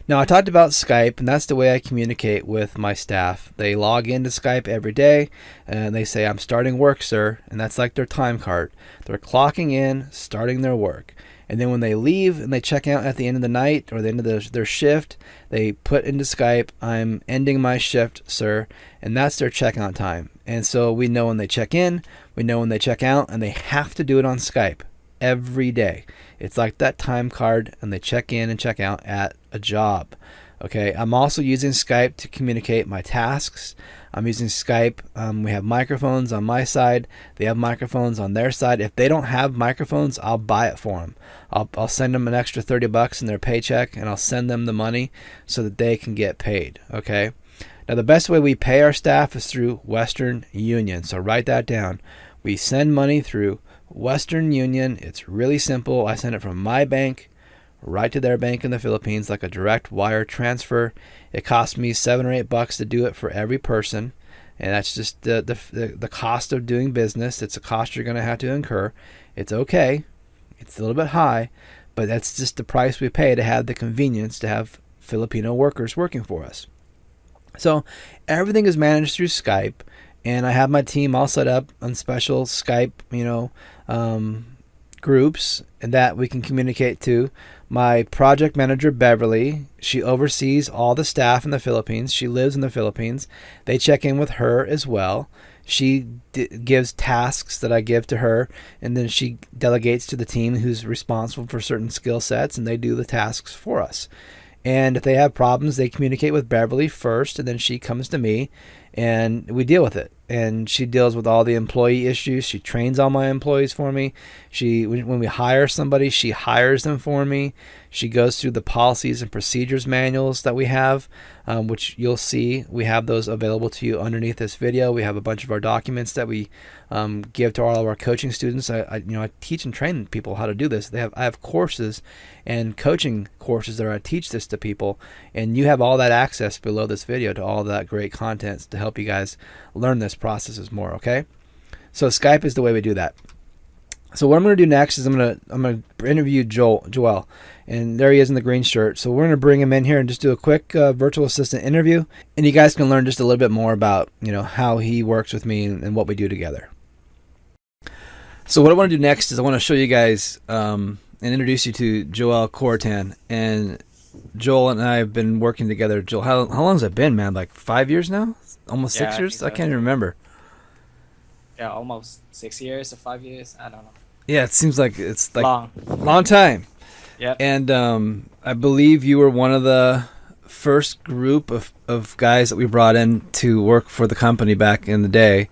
Now, I talked about Skype, and that's the way I communicate with my staff. They log into Skype every day, and they say, "I'm starting work, sir," and that's like their time card. They're clocking in, starting their work. And then when they leave and they check out at the end of the night or the end of their shift, they put into Skype, "I'm ending my shift, sir," and that's their checkout time. And so we know when they check in, we know when they check out, and they have to do it on Skype every day. It's like that time card, and they check in and check out at a job. Okay, I'm also using Skype to communicate my tasks. I'm using Skype. We have microphones on my side. They have microphones on their side. If they don't have microphones, I'll buy it for them. I'll send them an extra $30 in their paycheck, and I'll send them the money so that they can get paid. Okay. Now, the best way we pay our staff is through Western Union. So write that down. We send money through Western Union. It's really simple. I send it from my bank right to their bank in the Philippines, like a direct wire transfer. It costs me $7 or $8 to do it for every person, and that's just the cost of doing business. It's a cost you're going to have to incur. It's okay. It's a little bit high, but that's just the price we pay to have the convenience to have Filipino workers working for us. So everything is managed through Skype, and I have my team all set up on special Skype, groups, and that we can communicate to. My project manager, Beverly, she oversees all the staff in the Philippines. She lives in the Philippines. They check in with her as well. She gives tasks that I give to her, and then she delegates to the team who's responsible for certain skill sets, and they do the tasks for us. And if they have problems, they communicate with Beverly first, and then she comes to me, and we deal with it. And she deals with all the employee issues. She trains all my employees for me. When we hire somebody, she hires them for me. She goes through the policies and procedures manuals that we have, which you'll see. We have those available to you underneath this video. We have a bunch of our documents that we give to all of our coaching students. I teach and train people how to do this. I have courses and coaching courses that I teach this to people, and you have all that access below this video to all that great content to help you guys learn this processes more. Okay, so Skype is the way we do that. So what I'm going to do next is I'm going to interview Joel, and there he is in the green shirt. So we're going to bring him in here and just do a quick virtual assistant interview, and you guys can learn just a little bit more about how he works with me and what we do together. So what I want to do next is I want to show you guys and introduce you to Joel Cortan. And Joel and I have been working together. Joel, how long has it been, man? Like 5 years now? Almost 6 years? I can't even remember. Yeah, almost 6 years or 5 years. I don't know. Yeah, it seems like it's like long time. Yeah. And I believe you were one of the first group of guys that we brought in to work for the company back in the day,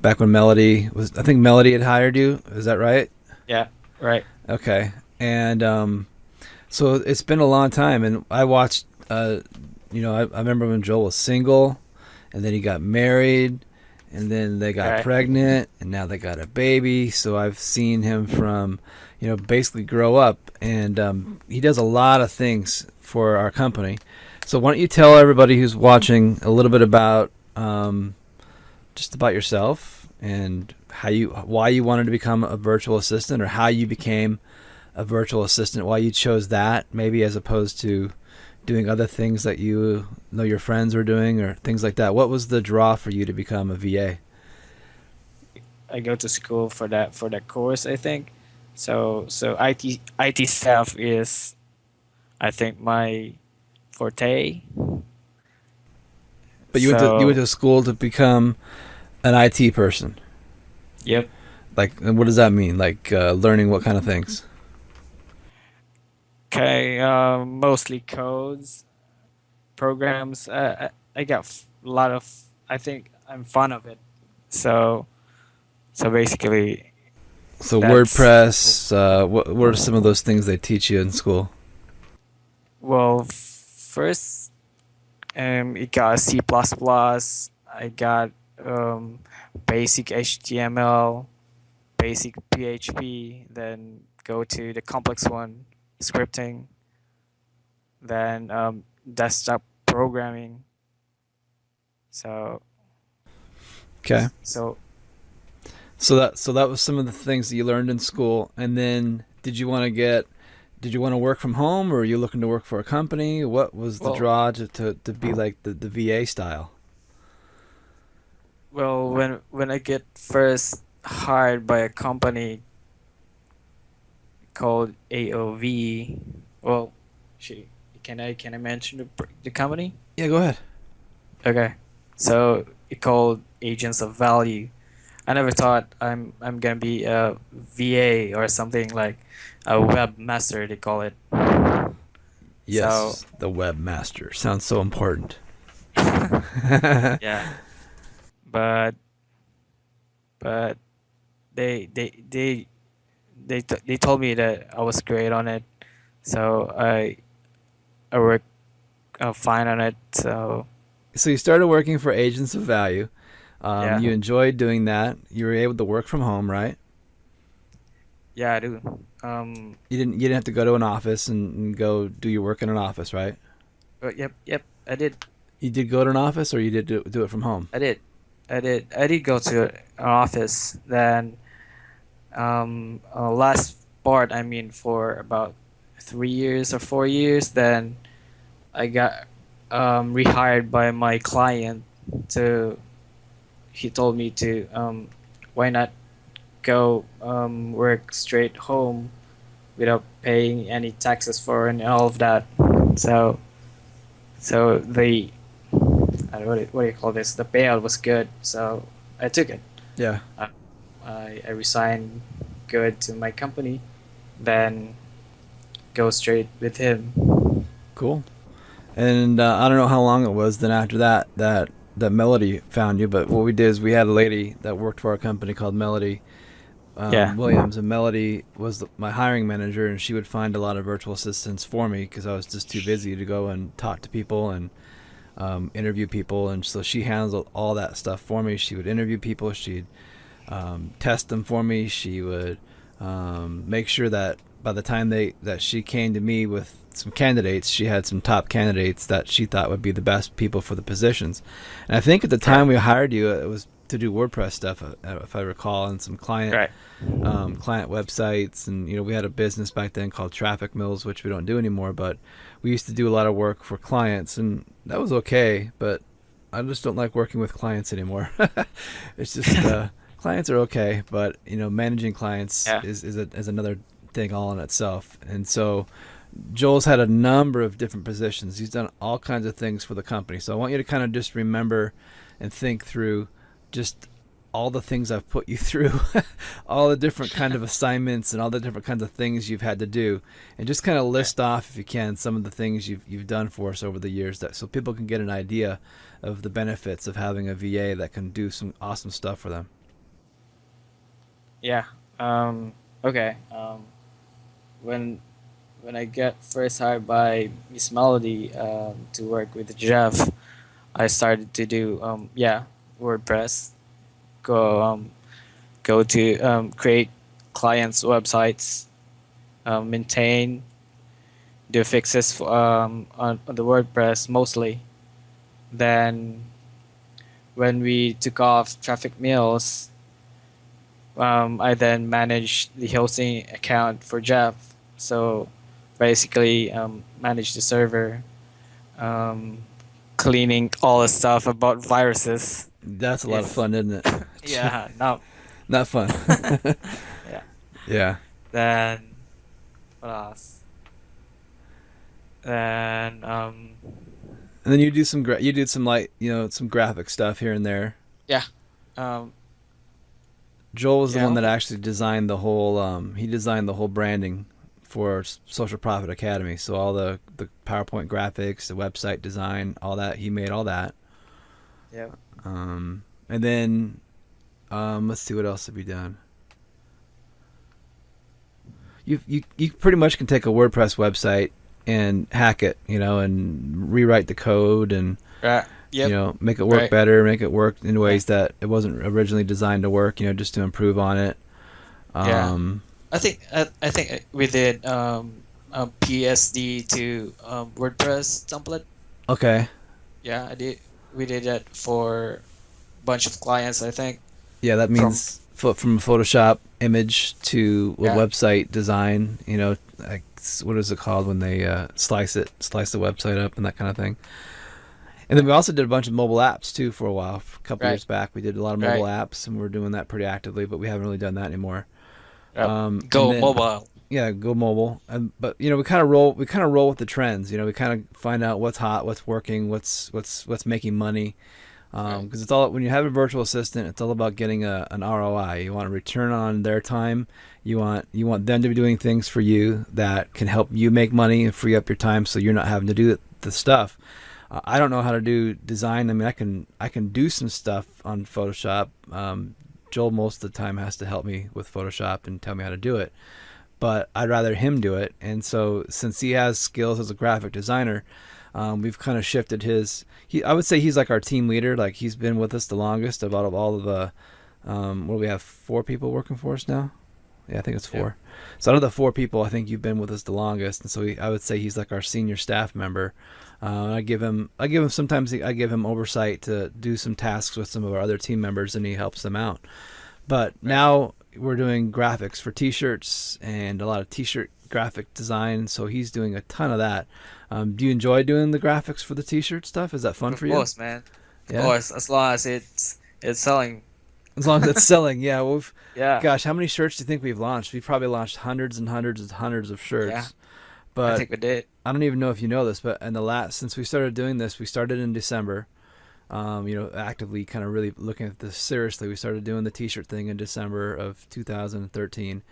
back when Melody was. I think Melody had hired you. Is that right? Yeah. Right. Okay. And so it's been a long time, and I watched. I remember when Joel was single, and then he got married. And then they got pregnant, and now they got a baby. So I've seen him from, basically grow up. And he does a lot of things for our company. So why don't you tell everybody who's watching a little bit about just about yourself and why you wanted to become a virtual assistant, or how you became a virtual assistant, why you chose that, maybe as opposed to doing other things that you know your friends are doing, or things like that. What was the draw for you to become a VA? I go to school for that course, I think. So IT stuff is, I think, my forte. But you went to school to become an IT person. Yep. Like, and what does that mean? Like learning what kind of things? Okay, mostly codes, programs. I got a lot of. I think I'm fond of it. So basically. So WordPress. What are some of those things they teach you in school? Well, first, it got C++. I got basic HTML, basic PHP. Then go to the complex one. Scripting, then desktop programming. So okay. So that was some of the things that you learned in school. And then did you want to work from home, or were you looking to work for a company? What was the draw to be like the VA style? Well, when I get first hired by a company called AOV. Well, can I mention the company? Yeah, go ahead. Okay, so it called Agents of Value. I never thought I'm gonna be a VA or something, like a webmaster, they call it. Yes, so, the webmaster sounds so important. Yeah, but they told me that I was great on it, so I worked fine on it. So you started working for Agents of Value. Yeah. You enjoyed doing that. You were able to work from home, right? Yeah, I do. You didn't have to go to an office and go do your work in an office, right? Yep, I did. You did go to an office, or you did do it from home? I did go to an office. Then last part, I mean, for about 3 years or 4 years, then I got rehired by my client. He told me to why not go work straight home without paying any taxes for and all of that. So the what do you call this? The payout was good, so I took it. Yeah. I resigned good to my company, then go straight with him. Cool. And I don't know how long it was. Then after that, that Melody found you. But what we did is we had a lady that worked for our company called Melody Yeah. Williams, and Melody was my hiring manager, and she would find a lot of virtual assistants for me because I was just too busy to go and talk to people and interview people, and so she handled all that stuff for me. She would interview people, she'd test them for me. She would make sure that by the time that she came to me with some candidates, she had some top candidates that she thought would be the best people for the positions. And I think at the Right. time we hired you, it was to do WordPress stuff, if I recall, and some Right. client websites. And we had a business back then called Traffic Mills, which we don't do anymore, but we used to do a lot of work for clients, and that was okay. But I just don't like working with clients anymore. It's just clients are okay, but managing clients Yeah. is another thing all in itself. And so Joel's had a number of different positions. He's done all kinds of things for the company. So I want you to kind of just remember and think through just all the things I've put you through, all the different kind of assignments and all the different kinds of things you've had to do, and just kind of Yeah. list off, if you can, some of the things you've done for us over the years, that so people can get an idea of the benefits of having a VA that can do some awesome stuff for them. Yeah. Okay. When when I get first hired by Miss Melody to work with Jeff, I started to do yeah, WordPress. Go go to create clients' websites, maintain, do fixes on the WordPress mostly. Then when we took off Traffic Mills, I then managed the hosting account for Jeff. So basically, manage the server, um, cleaning all the stuff about viruses. That's a lot of If fun, isn't it? yeah, no, Not fun. yeah. Yeah. Then what else? Then And then you do some light, some graphic stuff here and there. yeah, um, Joel was the one yeah, that actually designed the whole. He designed the whole branding for Social Profit Academy. So all the PowerPoint graphics, the website design, all that, he made all that. yeah, And then let's see, what else have you done. You pretty much can take a WordPress website and hack it, and rewrite the code and right, yep, make it work right, better, make it work in yeah, ways that it wasn't originally designed to work, just to improve on it. yeah. Um, I think we did PSD to WordPress template. okay. Yeah, I did. We did that for a bunch of clients. I think Yeah, that from means from Photoshop image to a yeah, website design. Like, what is it called when they slice the website up and that kind of thing. And then we also did a bunch of mobile apps too for a while. A couple right, years back, we did a lot of mobile right. apps, and we're doing that pretty actively. But we haven't really done that anymore. Yep. And Go then mobile. yeah, go mobile. But we kind of roll with the trends. We kind of find out what's hot, what's working, what's making money. Right, Because it's all, when you have a virtual assistant, it's all about getting an ROI. You want a return on their time. You want them to be doing things for you that can help you make money and free up your time, so you're not having to do the stuff. I don't know how to do design. I mean, I can do some stuff on Photoshop. Joel most of the time has to help me with Photoshop and tell me how to do it, but I'd rather him do it. And so, since he has skills as a graphic designer, we've kind of shifted his. I would say he's like our team leader. Like, he's been with us the longest out of all of the. What do we have? 4 people working for us now. Yeah, I think it's yep, 4. So out of the 4 people, I think you've been with us the longest, and so I would say he's like our senior staff member. I give him sometimes I give him oversight to do some tasks with some of our other team members, and he helps them out. But right. now we're doing graphics for T-shirts and a lot of T-shirt graphic design. So he's doing a ton of that. Do you enjoy doing the graphics for the T-shirt stuff? Is that fun Of for you? course, man. Of Yeah, course, as long as it's selling. as long as it's selling. Yeah, Yeah, gosh, how many shirts do you think we've launched? We've probably launched hundreds and hundreds and hundreds of yeah. shirts. I But think we did. I don't even know if you know this, but in the last since we started doing this, we started in December. Actively kind of really looking at this seriously. We started doing the T-shirt thing in December of 2013,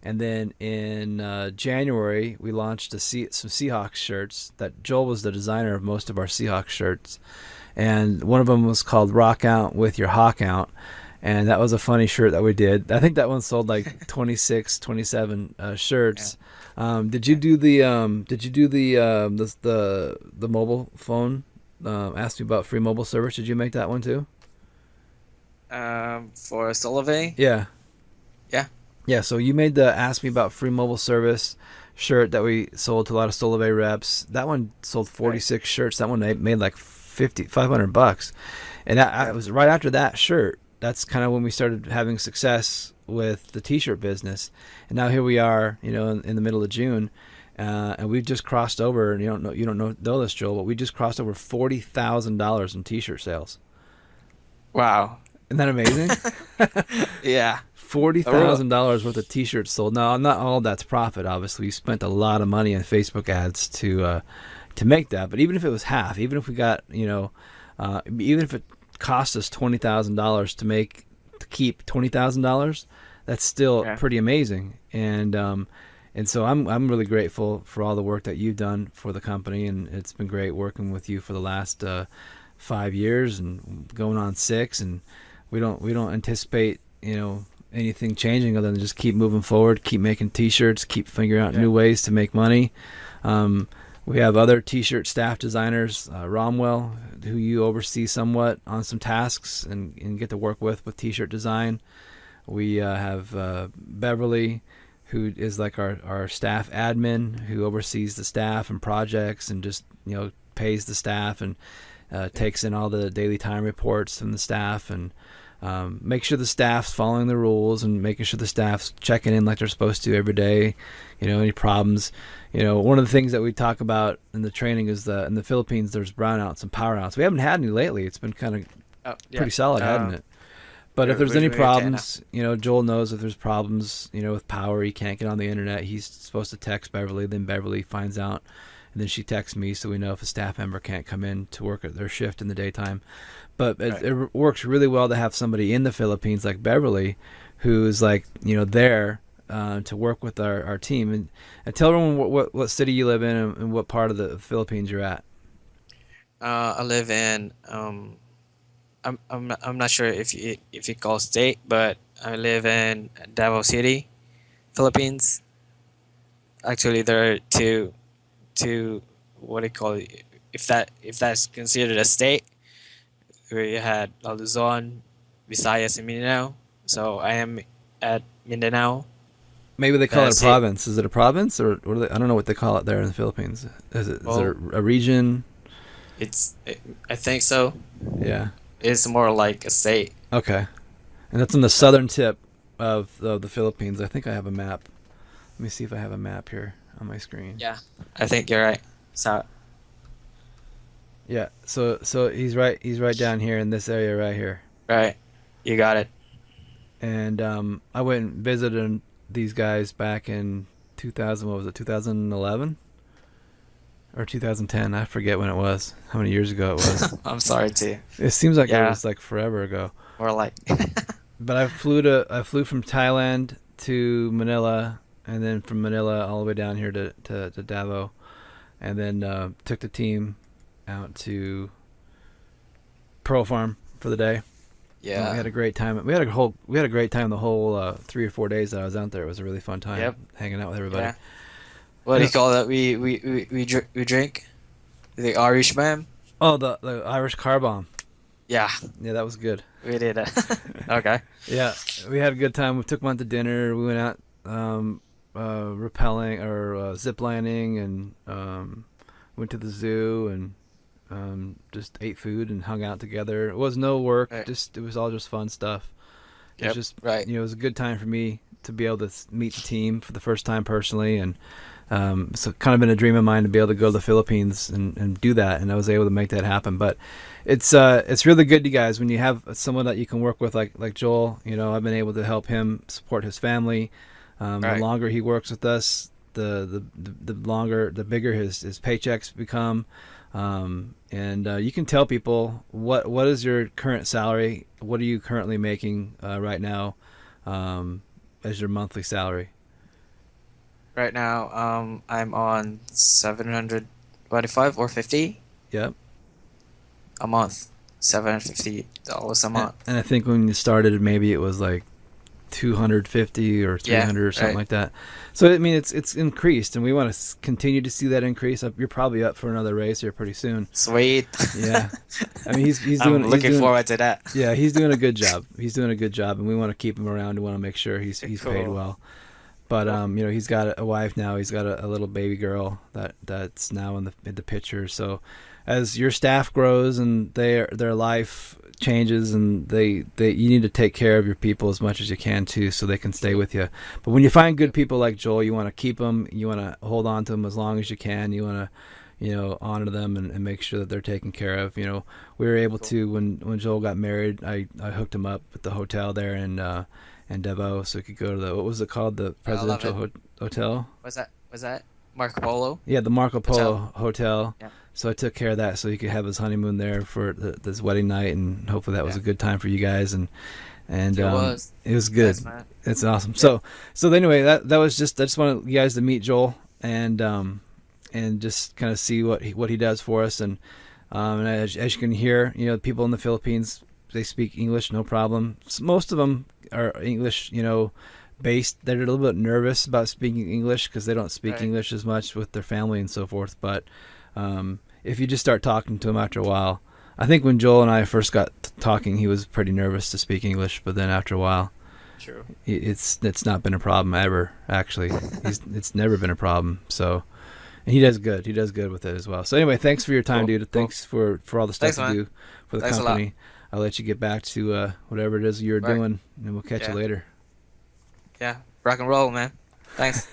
And then in January, we launched some Seahawks shirts. That Joel was the designer of most of our Seahawks shirts, and one of them was called "Rock Out with Your Hawk Out," and that was a funny shirt that we did. I think that one sold like 26, 27 shirts. Did you do the mobile phone? Asked me about free mobile service. Did you make that one too? For Solove? Yeah. Yeah. Yeah, so you made the Ask Me About Free Mobile Service shirt that we sold to a lot of Solove reps. That one sold 46 shirts. That one made like 500 bucks. And it was right after that shirt. That's kind of when we started having success with the t-shirt business. And now here we are, in the middle of June. And we've just crossed over, and you don't know this, Joel, but we just crossed over $40,000 in t-shirt sales. Wow. Isn't that amazing? Yeah. $40,000 worth of t-shirts sold. Now, not all that's profit. Obviously, we spent a lot of money on Facebook ads to make that. But even if it was half, even if we got, even if it cost us $20,000 to keep $20,000, that's still pretty amazing. And so I'm really grateful for all the work that you've done for the company, and it's been great working with you for the last 5 years and going on 6. And we don't anticipate anything changing other than just keep moving forward, keep making t-shirts, keep figuring out new ways to make money. We have other t-shirt staff designers, Romwell, who you oversee somewhat on some tasks and get to work with t-shirt design. We have Beverly, who is like our staff admin, who oversees the staff and projects and just pays the staff and takes in all the daily time reports from the staff and make sure the staff's following the rules and making sure the staff's checking in like they're supposed to every day. Any problems. One of the things that we talk about in the training is in the Philippines there's brownouts and powerouts. We haven't had any lately. It's been kind of pretty solid, hasn't it? But if there's any problems, Joel knows if there's problems, with power, he can't get on the internet. He's supposed to text Beverly, then Beverly finds out, and then she texts me so we know if a staff member can't come in to work at their shift in the daytime. But it works really well to have somebody in the Philippines like Beverly, who's like there to work with our team. And tell everyone what city you live in and what part of the Philippines you're at. I live in I'm not sure if you call state, but I live in Davao City, Philippines. Actually, there are two what do you call it? If that's considered a state, where you had Luzon, Visayas, and Mindanao. So I am at Mindanao. Maybe they call it a province. Is it a province or what I don't know what they call it there in the Philippines. Is it a region? I think so. Yeah. It's more like a state. Okay. And that's on the southern tip of the Philippines. I think I have a map. Let me see if I have a map here on my screen. Yeah, I think you're right. So. Yeah. So he's right down here in this area right here. Right. You got it. And I went and visited these guys back in 2000. What was it? 2011 or 2010? I forget when it was. How many years ago it was? I'm sorry too. It seems like it was like forever ago. Or like. But I flew from Thailand to Manila, and then from Manila all the way down here to Davao, and then took the team out to Pearl Farm for the day. Yeah, we had a great time. We had a great time the whole 3 or 4 days that I was out there. It was a really fun time hanging out with everybody. Yeah. What do you call that? We drink the Irish man. Oh, the Irish car bomb. Yeah, that was good. We did it. Okay. Yeah, we had a good time. We took them out to dinner. We went out rappelling or zip lining and went to the zoo and just ate food and hung out together. It was no work. Right. It was all just fun stuff. It was just right. It was a good time for me to be able to meet the team for the first time personally, and so kind of been a dream of mine to be able to go to the Philippines and do that, and I was able to make that happen. But it's really good, you guys, when you have someone that you can work with like Joel. I've been able to help him support his family. The longer he works with us, the bigger his paychecks become. And you can tell people what is your current salary? What are you currently making right now as your monthly salary? Right now, I'm on 725 or 50 Yep. a month. $750 a month. And I think when you started, maybe it was like 250 or Yeah, 300 or something right. like that. So I mean, it's increased, and we want to continue to see that increase. You're probably up for another raise here pretty soon. Sweet. Yeah, I mean I'm he's looking doing forward to that. yeah, he's doing a good job. He's doing a good job, and we want to keep him around. We want to make sure he's paid Cool. well. But Cool. he's got a wife now. He's got a little baby girl that's now in the picture. So as your staff grows and their life changes, and they you need to take care of your people as much as you can too, so they can stay True. with you. But when you find good people like Joel, you want to keep them. You want to hold on to them as long as you can. You want to honor them and make sure that they're taken care of. We were able Cool. to when Joel got married. I hooked him up at the hotel there in Davao, so he could go to the what was it called, the I love presidential it. hotel. Was that Marco Polo Yeah, the Marco Hotel? Polo hotel. Yeah. So I took care of that so he could have his honeymoon there for this wedding night, and hopefully that was Yeah. a good time for you guys, and It was. it was good. Nice, man. It's awesome. Yeah. So anyway, that was just I just wanted you guys to meet Joel and just kind of see what he does for us, and as you can hear, people in the Philippines, they speak English no problem. Most of them are English, based. They're a little bit nervous about speaking English because they don't speak Right. English as much with their family and so forth. But if you just start talking to them after a while, I think when Joel and I first got talking, he was pretty nervous to speak English, but then after a while, True. it's not been a problem ever. Actually, it's never been a problem. So. And he does good. He does good with it as well. So anyway, thanks for your time, Cool. dude. Cool. Thanks for all the stuff Thanks, you man. do for the Thanks a lot. company. I'll let you get back to whatever it is you're Right. doing, and we'll catch you Yeah. later. Yeah. Rock and roll, man. Thanks.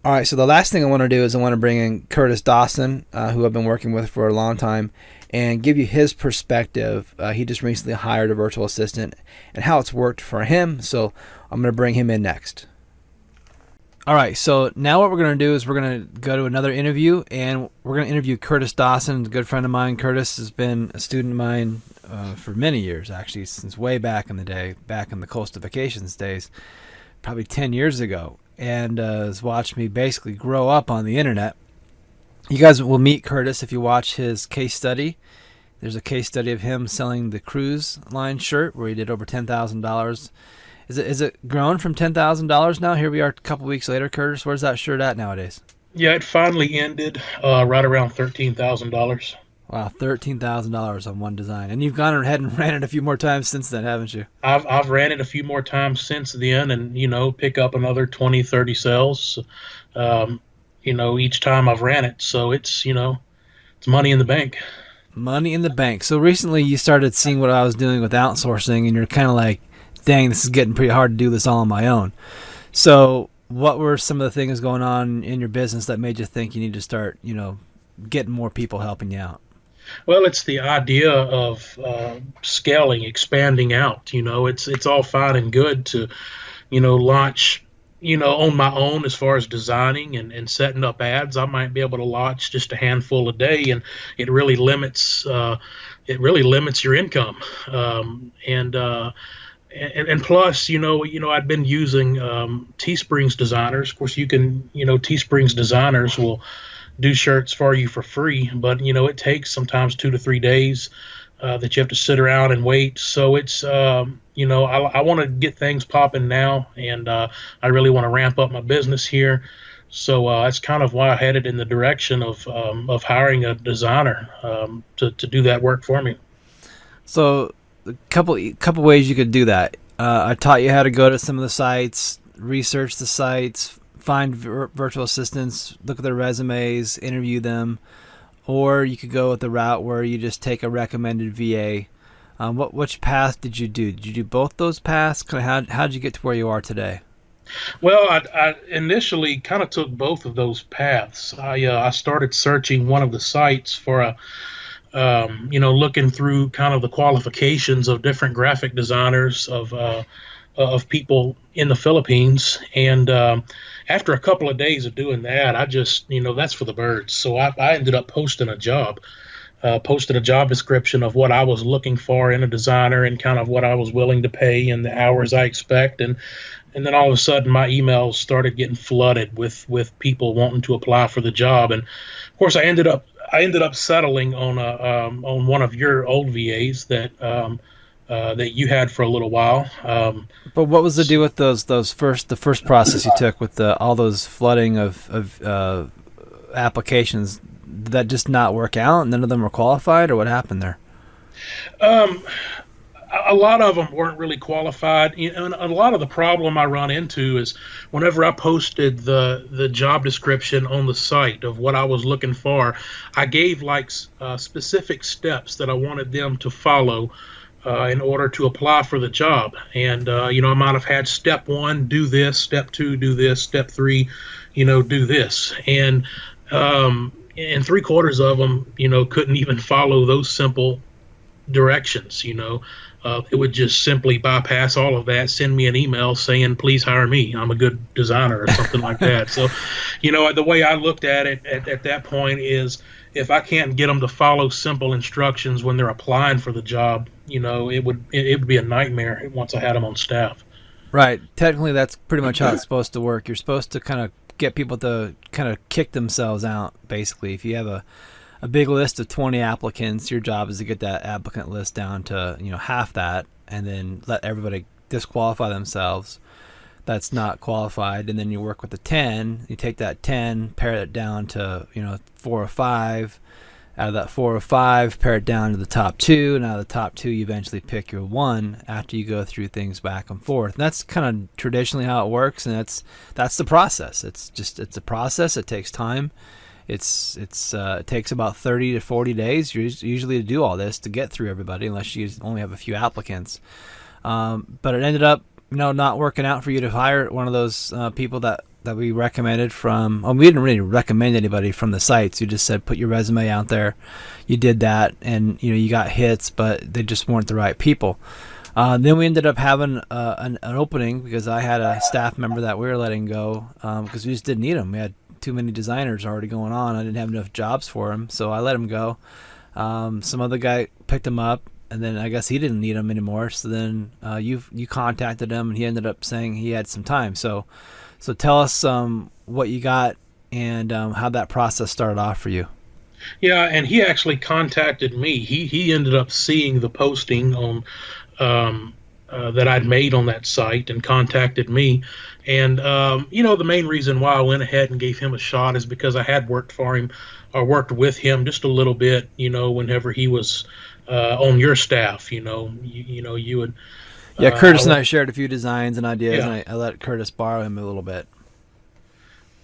All right. So the last thing I want to do is I want to bring in Curtis Dawson, who I've been working with for a long time, and give you his perspective. He just recently hired a virtual assistant and how it's worked for him. So I'm going to bring him in next. All right, so now what we're going to do is we're going to go to another interview, and we're going to interview Curtis Dawson, a good friend of mine. Curtis has been a student of mine for many years, actually, since way back in the day, back in the Coastal Vacations days, probably 10 years ago, and has watched me basically grow up on the internet. You guys will meet Curtis if you watch his case study. There's a case study of him selling the cruise line shirt where he did over $10,000. Is it grown from $10,000 now? Here we are a couple weeks later, Curtis. Where's that shirt at nowadays? Yeah, it finally ended right around $13,000. Wow, $13,000 on one design, and you've gone ahead and ran it a few more times since then, haven't you? I've ran it a few more times since then, and pick up another 20, 30 sales. Um, each time I've ran it, so it's money in the bank. Money in the bank. So recently, you started seeing what I was doing with outsourcing, and you're kind of like, "Dang, this is getting pretty hard to do this all on my own." So, what were some of the things going on in your business that made you think you need to start, getting more people helping you out? Well, it's the idea of scaling, expanding out. It's all fine and good to launch, on my own as far as designing and setting up ads. I might be able to launch just a handful a day, and it really limits your income. And plus, I'd been using Teespring's designers. Of course, Teespring's designers will do shirts for you for free, but it takes sometimes 2 to 3 days that you have to sit around and wait. So it's I want to get things popping now, and I really want to ramp up my business here. So that's kind of why I headed in the direction of hiring a designer to do that work for me. So, a couple ways you could do that. I taught you how to go to some of the sites, research the sites, find virtual assistants, look at their resumes, interview them, or you could go with the route where you just take a recommended VA. Which path did you do? Did you do both those paths? Kind of how did you get to where you are today? Well, I initially kind of took both of those paths. I started searching one of the sites for looking through kind of the qualifications of different graphic designers of people in the Philippines, and after a couple of days of doing that, I just that's for the birds. So I ended up posting a job posted a job description of what I was looking for in a designer and kind of what I was willing to pay and the hours I expect. And then all of a sudden my emails started getting flooded with people wanting to apply for the job. And of course I ended up settling on one of your old VAs that you had for a little while. But what was the deal with the first process you took with all those flooding of applications? Did that just not work out? None of them were qualified, or what happened there? Um, a lot of them weren't really qualified. And a lot of the problem I run into is whenever I posted the job description on the site of what I was looking for, I gave like specific steps that I wanted them to follow in order to apply for the job. And I might have had step one, do this; step two, do this; step three, do this. And three-quarters of them, couldn't even follow those simple directions. It would just simply bypass all of that, send me an email saying, please hire me, I'm a good designer, or something like that. So, the way I looked at it at that point is, if I can't get them to follow simple instructions when they're applying for the job, it would be a nightmare once I had them on staff. Right. Technically, that's pretty much how it's supposed to work. You're supposed to kind of get people to kind of kick themselves out, basically. If you have a big list of 20 applicants, your job is to get that applicant list down to half that, and then let everybody disqualify themselves that's not qualified, and then you work with the 10. You take that 10, pare it down to 4 or 5. Out of that 4 or 5, pare it down to the top 2, and out of the top 2 you eventually pick your 1 after you go through things back and forth. And that's kind of traditionally how it works, and that's the process. It's a process. It takes time. It takes about 30 to 40 days usually to do all this, to get through everybody, unless you only have a few applicants. But it ended up not working out for you to hire one of those people that we recommended from. We didn't really recommend anybody from the sites. You just said put your resume out there. You did that, and you got hits, but they just weren't the right people. Then we ended up having an opening because I had a staff member that we were letting go because we just didn't need him. We had too many designers already going on. I didn't have enough jobs for him, so I let him go. Some other guy picked him up, and then I guess he didn't need him anymore. So then you contacted him, and he ended up saying he had some time. So tell us what you got and how that process started off for you. Yeah, and he actually contacted me. He ended up seeing the posting on that I'd made on that site and contacted me. And the main reason why I went ahead and gave him a shot is because I had worked for him or worked with him just a little bit. Whenever he was on your staff, you would. Yeah, Curtis and I shared a few designs and ideas, Yeah. and I let Curtis borrow him a little bit.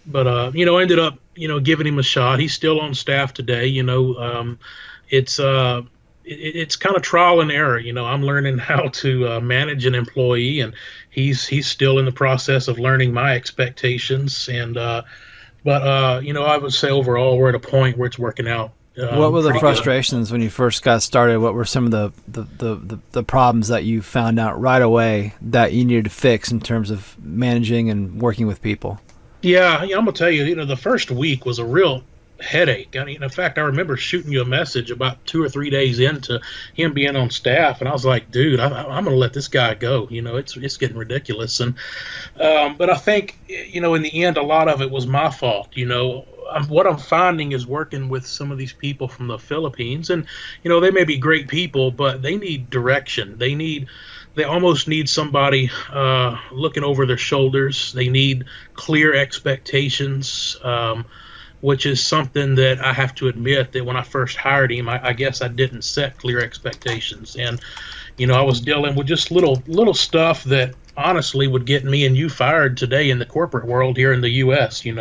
But ended up giving him a shot. He's still on staff today. It's kind of trial and error. I'm learning how to manage an employee, and he's still in the process of learning my expectations. And but I would say overall we're at a point where it's working out. What were the pretty frustrations when you first got started? What were some of the problems that you found out right away that you needed to fix in terms of managing and working with people? Yeah, I'm gonna tell you, the first week was a real headache. I mean, in fact, I remember shooting you a message about 2 or 3 days into him being on staff, and I was like, dude, I'm gonna let this guy go. It's getting ridiculous. And but I think in the end, a lot of it was my fault. What I'm finding is working with some of these people from the Philippines, and they may be great people, but they need direction. They almost need somebody looking over their shoulders. They need clear expectations, which is something that I have to admit that when I first hired him, I guess I didn't set clear expectations. And, I was dealing with just little stuff that honestly would get me and you fired today in the corporate world here in the U.S. He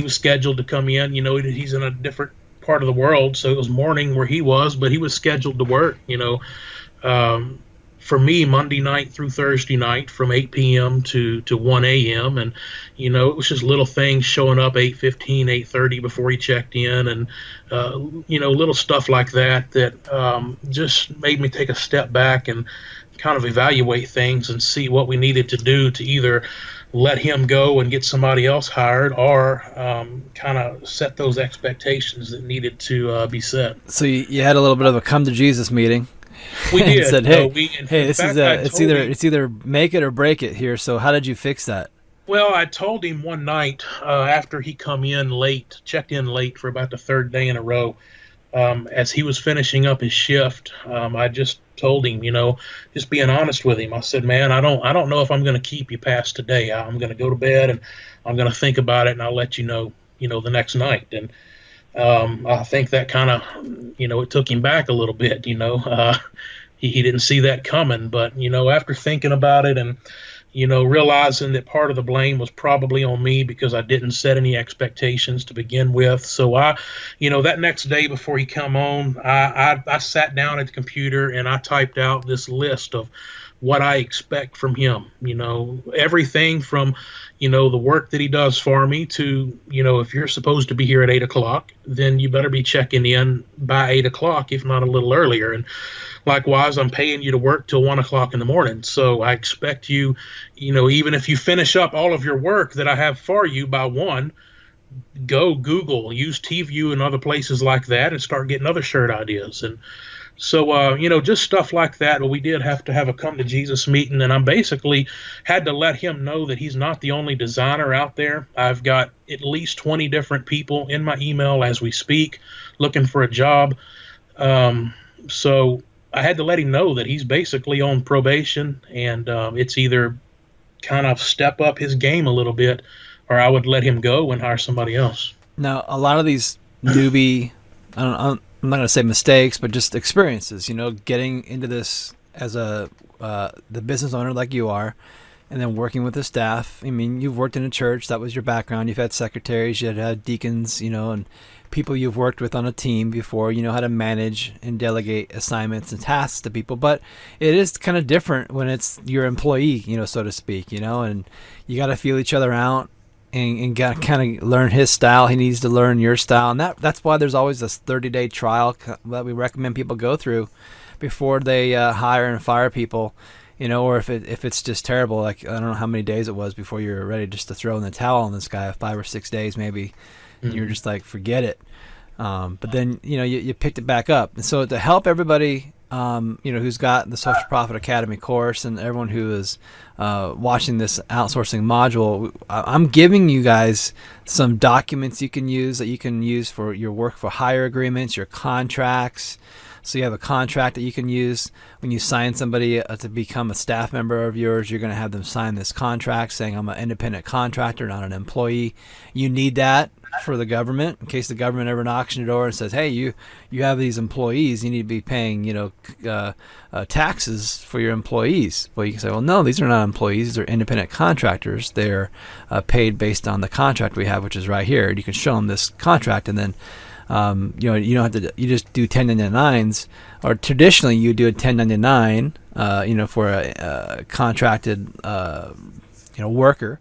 was scheduled to come in. He's in a different part of the world, so it was morning where he was, but he was scheduled to work. For me, Monday night through Thursday night from 8 p.m. to 1 a.m. And, it was just little things showing up 8:15, 8:30 before he checked in, and, little stuff like that just made me take a step back and kind of evaluate things and see what we needed to do to either let him go and get somebody else hired, or kind of set those expectations that needed to be set. So you had a little bit of a come to Jesus meeting. We And did. said, "Hey, In this is fact, I it's told either him. it's either make it or break it here." So how did you fix that? Well, I told him one night after he come in late, checked in late for about the third day in a row. As he was finishing up his shift, I just told him, just being honest with him. I said, "Man, I don't know if I'm going to keep you past today. I'm going to go to bed and I'm going to think about it, and I'll let you know, the next night." And I think that kind of, it took him back a little bit. He didn't see that coming, but after thinking about it and realizing that part of the blame was probably on me because I didn't set any expectations to begin with. So that next day before he come on, I sat down at the computer and I typed out this list of what I expect from him. Everything from, the work that he does for me to, if you're supposed to be here at 8 o'clock, then you better be checking in by 8 o'clock, if not a little earlier. And likewise, I'm paying you to work till 1 o'clock in the morning. So I expect you, even if you finish up all of your work that I have for you by 1, go Google, use TView and other places like that and start getting other shirt ideas. And so, just stuff like that. But we did have to have a come to Jesus meeting, and I basically had to let him know that he's not the only designer out there. I've got at least 20 different people in my email as we speak looking for a job. So I had to let him know that he's basically on probation, and it's either kind of step up his game a little bit, or I would let him go and hire somebody else. Now, a lot of these newbie, I'm not going to say mistakes, but just experiences, getting into this as the business owner like you are, and then working with the staff. I mean, you've worked in a church. That was your background. You've had secretaries. You had deacons, and people you've worked with on a team before. You know how to manage and delegate assignments and tasks to people. But it is kind of different when it's your employee, so to speak, and you got to feel each other out. And got kind of learn his style. He needs to learn your style, and that's why there's always this 30-day trial that we recommend people go through before they hire and fire people. Or if it's just terrible, like I don't know how many days it was before you're ready just to throw in the towel on this guy, 5 or 6 days maybe. Mm-hmm. You're just like, forget it. But then you picked it back up, and so to help everybody. Who's got the Social Profit Academy course, and everyone who is watching this outsourcing module, I'm giving you guys some documents you can use for your work for hire agreements, your contracts. So you have a contract that you can use when you sign somebody to become a staff member of yours. You're going to have them sign this contract saying, "I'm an independent contractor, not an employee." You need that for the government in case the government ever knocks on your door and says, "Hey, you have these employees, you need to be paying taxes for your employees." Well, you can say, "Well, no, these are not employees; these are independent contractors. They're paid based on the contract we have, which is right here." And you can show them this contract, and then you don't have to. You just do 1099s, or traditionally you do a 1099, for a contracted worker.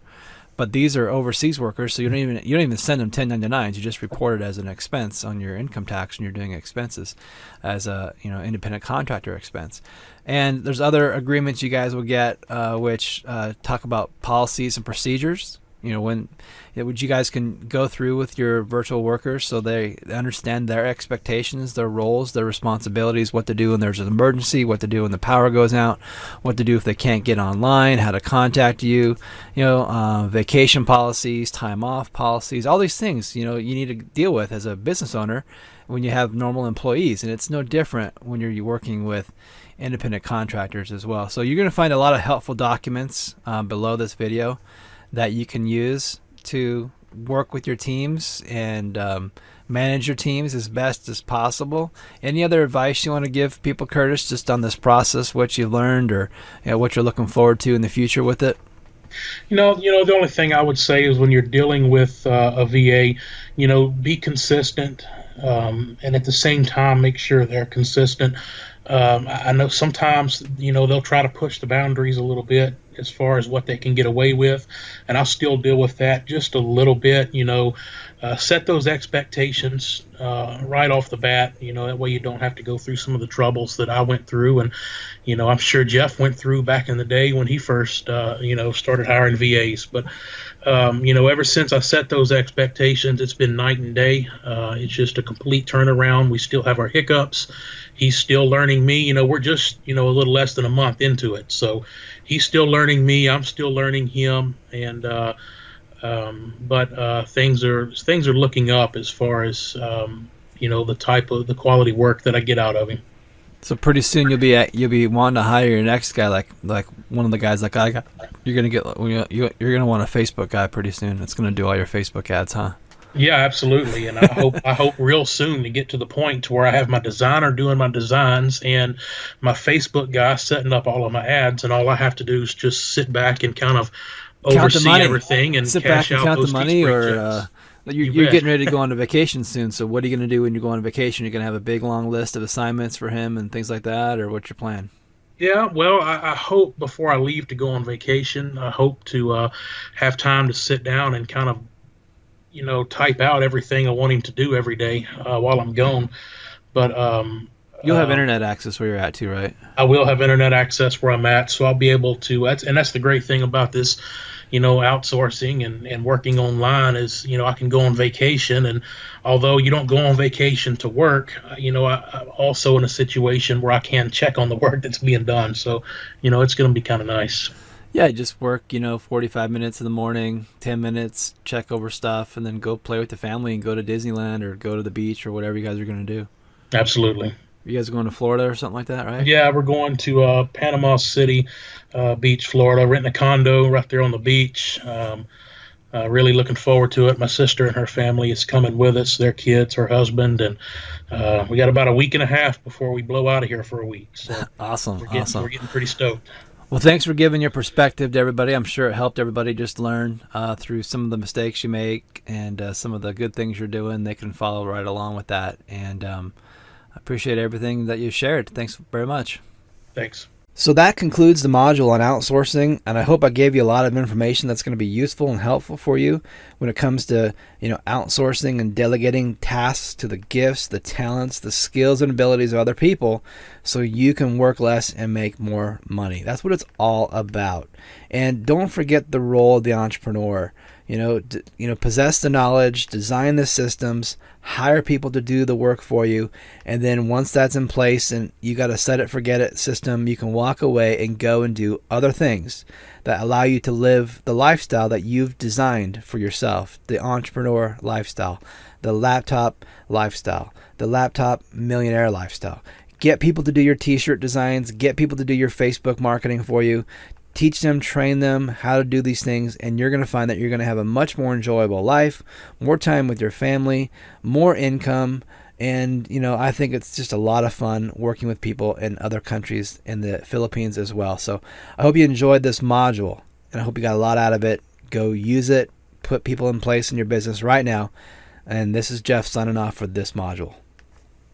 But these are overseas workers, so you don't even send them 1099s. You just report it as an expense on your income tax when you're doing expenses, as a independent contractor expense. And there's other agreements you guys will get, which talk about policies and procedures. Which you guys can go through with your virtual workers so they understand their expectations, their roles, their responsibilities, what to do when there's an emergency, what to do when the power goes out, what to do if they can't get online, how to contact you, vacation policies, time off policies, all these things, you need to deal with as a business owner when you have normal employees. And it's no different when you're working with independent contractors as well. So you're going to find a lot of helpful documents below this video that you can use to work with your teams and manage your teams as best as possible. Any other advice you want to give people, Curtis, just on this process, what you've learned or what you're looking forward to in the future with it? The only thing I would say is when you're dealing with a VA, be consistent, and at the same time make sure they're consistent I know sometimes, they'll try to push the boundaries a little bit as far as what they can get away with, and I'll still deal with that just a little bit. Set those expectations right off the bat. That way you don't have to go through some of the troubles that I went through, and I'm sure Jeff went through back in the day when he first started hiring VAs. But ever since I set those expectations, it's been night and day. It's just a complete turnaround. We still have our hiccups. He's still learning me. We're just a little less than a month into it, so he's still learning me. I'm still learning him, and but things are looking up as far as the quality work that I get out of him. So pretty soon you'll be wanting to hire your next guy, like one of the guys like I got. You're gonna want a Facebook guy pretty soon. It's gonna do all your Facebook ads, huh? Yeah, absolutely. And I hope real soon to get to the point to where I have my designer doing my designs and my Facebook guy setting up all of my ads, and all I have to do is just sit back and kind of oversee everything and sit cash back and out count those the money. Or checks. you're getting ready to go on a vacation soon. So what are you going to do when you go on vacation? You're going to have a big long list of assignments for him and things like that, or what's your plan? Yeah, well, I hope before I leave to go on vacation, I hope to have time to sit down and kind of type out everything I want him to do every day while I'm gone. But you'll have internet access where you're at too, right? I will have internet access where I'm at, so I'll be able to. That's the great thing about this, outsourcing and working online is, I can go on vacation, and although you don't go on vacation to work, I'm also in a situation where I can check on the work that's being done. So, it's going to be kind of nice. Yeah, just work, 45 minutes in the morning, 10 minutes, check over stuff, and then go play with the family and go to Disneyland or go to the beach or whatever you guys are going to do. Absolutely. You guys are going to Florida or something like that, right? Yeah, we're going to Panama City Beach, Florida, renting a condo right there on the beach. Really looking forward to it. My sister and her family is coming with us, their kids, her husband, and we got about a week and a half before we blow out of here for a week. So Awesome. We're getting pretty stoked. Well, thanks for giving your perspective to everybody. I'm sure it helped everybody just learn through some of the mistakes you make and some of the good things you're doing. They can follow right along with that. And I appreciate everything that you shared. Thanks very much. Thanks. So that concludes the module on outsourcing, and I hope I gave you a lot of information that's going to be useful and helpful for you when it comes to, outsourcing and delegating tasks to the gifts, the talents, the skills and abilities of other people so you can work less and make more money. That's what it's all about. And don't forget the role of the entrepreneur. Possess the knowledge, design the systems, hire people to do the work for you, and then once that's in place and you got a set it forget it system, you can walk away and go and do other things that allow you to live the lifestyle that you've designed for yourself, the entrepreneur lifestyle, the laptop lifestyle, the laptop millionaire lifestyle. Get people to do your t-shirt designs, get people to do your Facebook marketing for you. Teach them, train them how to do these things, and you're going to find that you're going to have a much more enjoyable life, more time with your family, more income, and I think it's just a lot of fun working with people in other countries, in the Philippines as well. So I hope you enjoyed this module, and I hope you got a lot out of it. Go use it, put people in place in your business right now, and this is Jeff signing off for this module.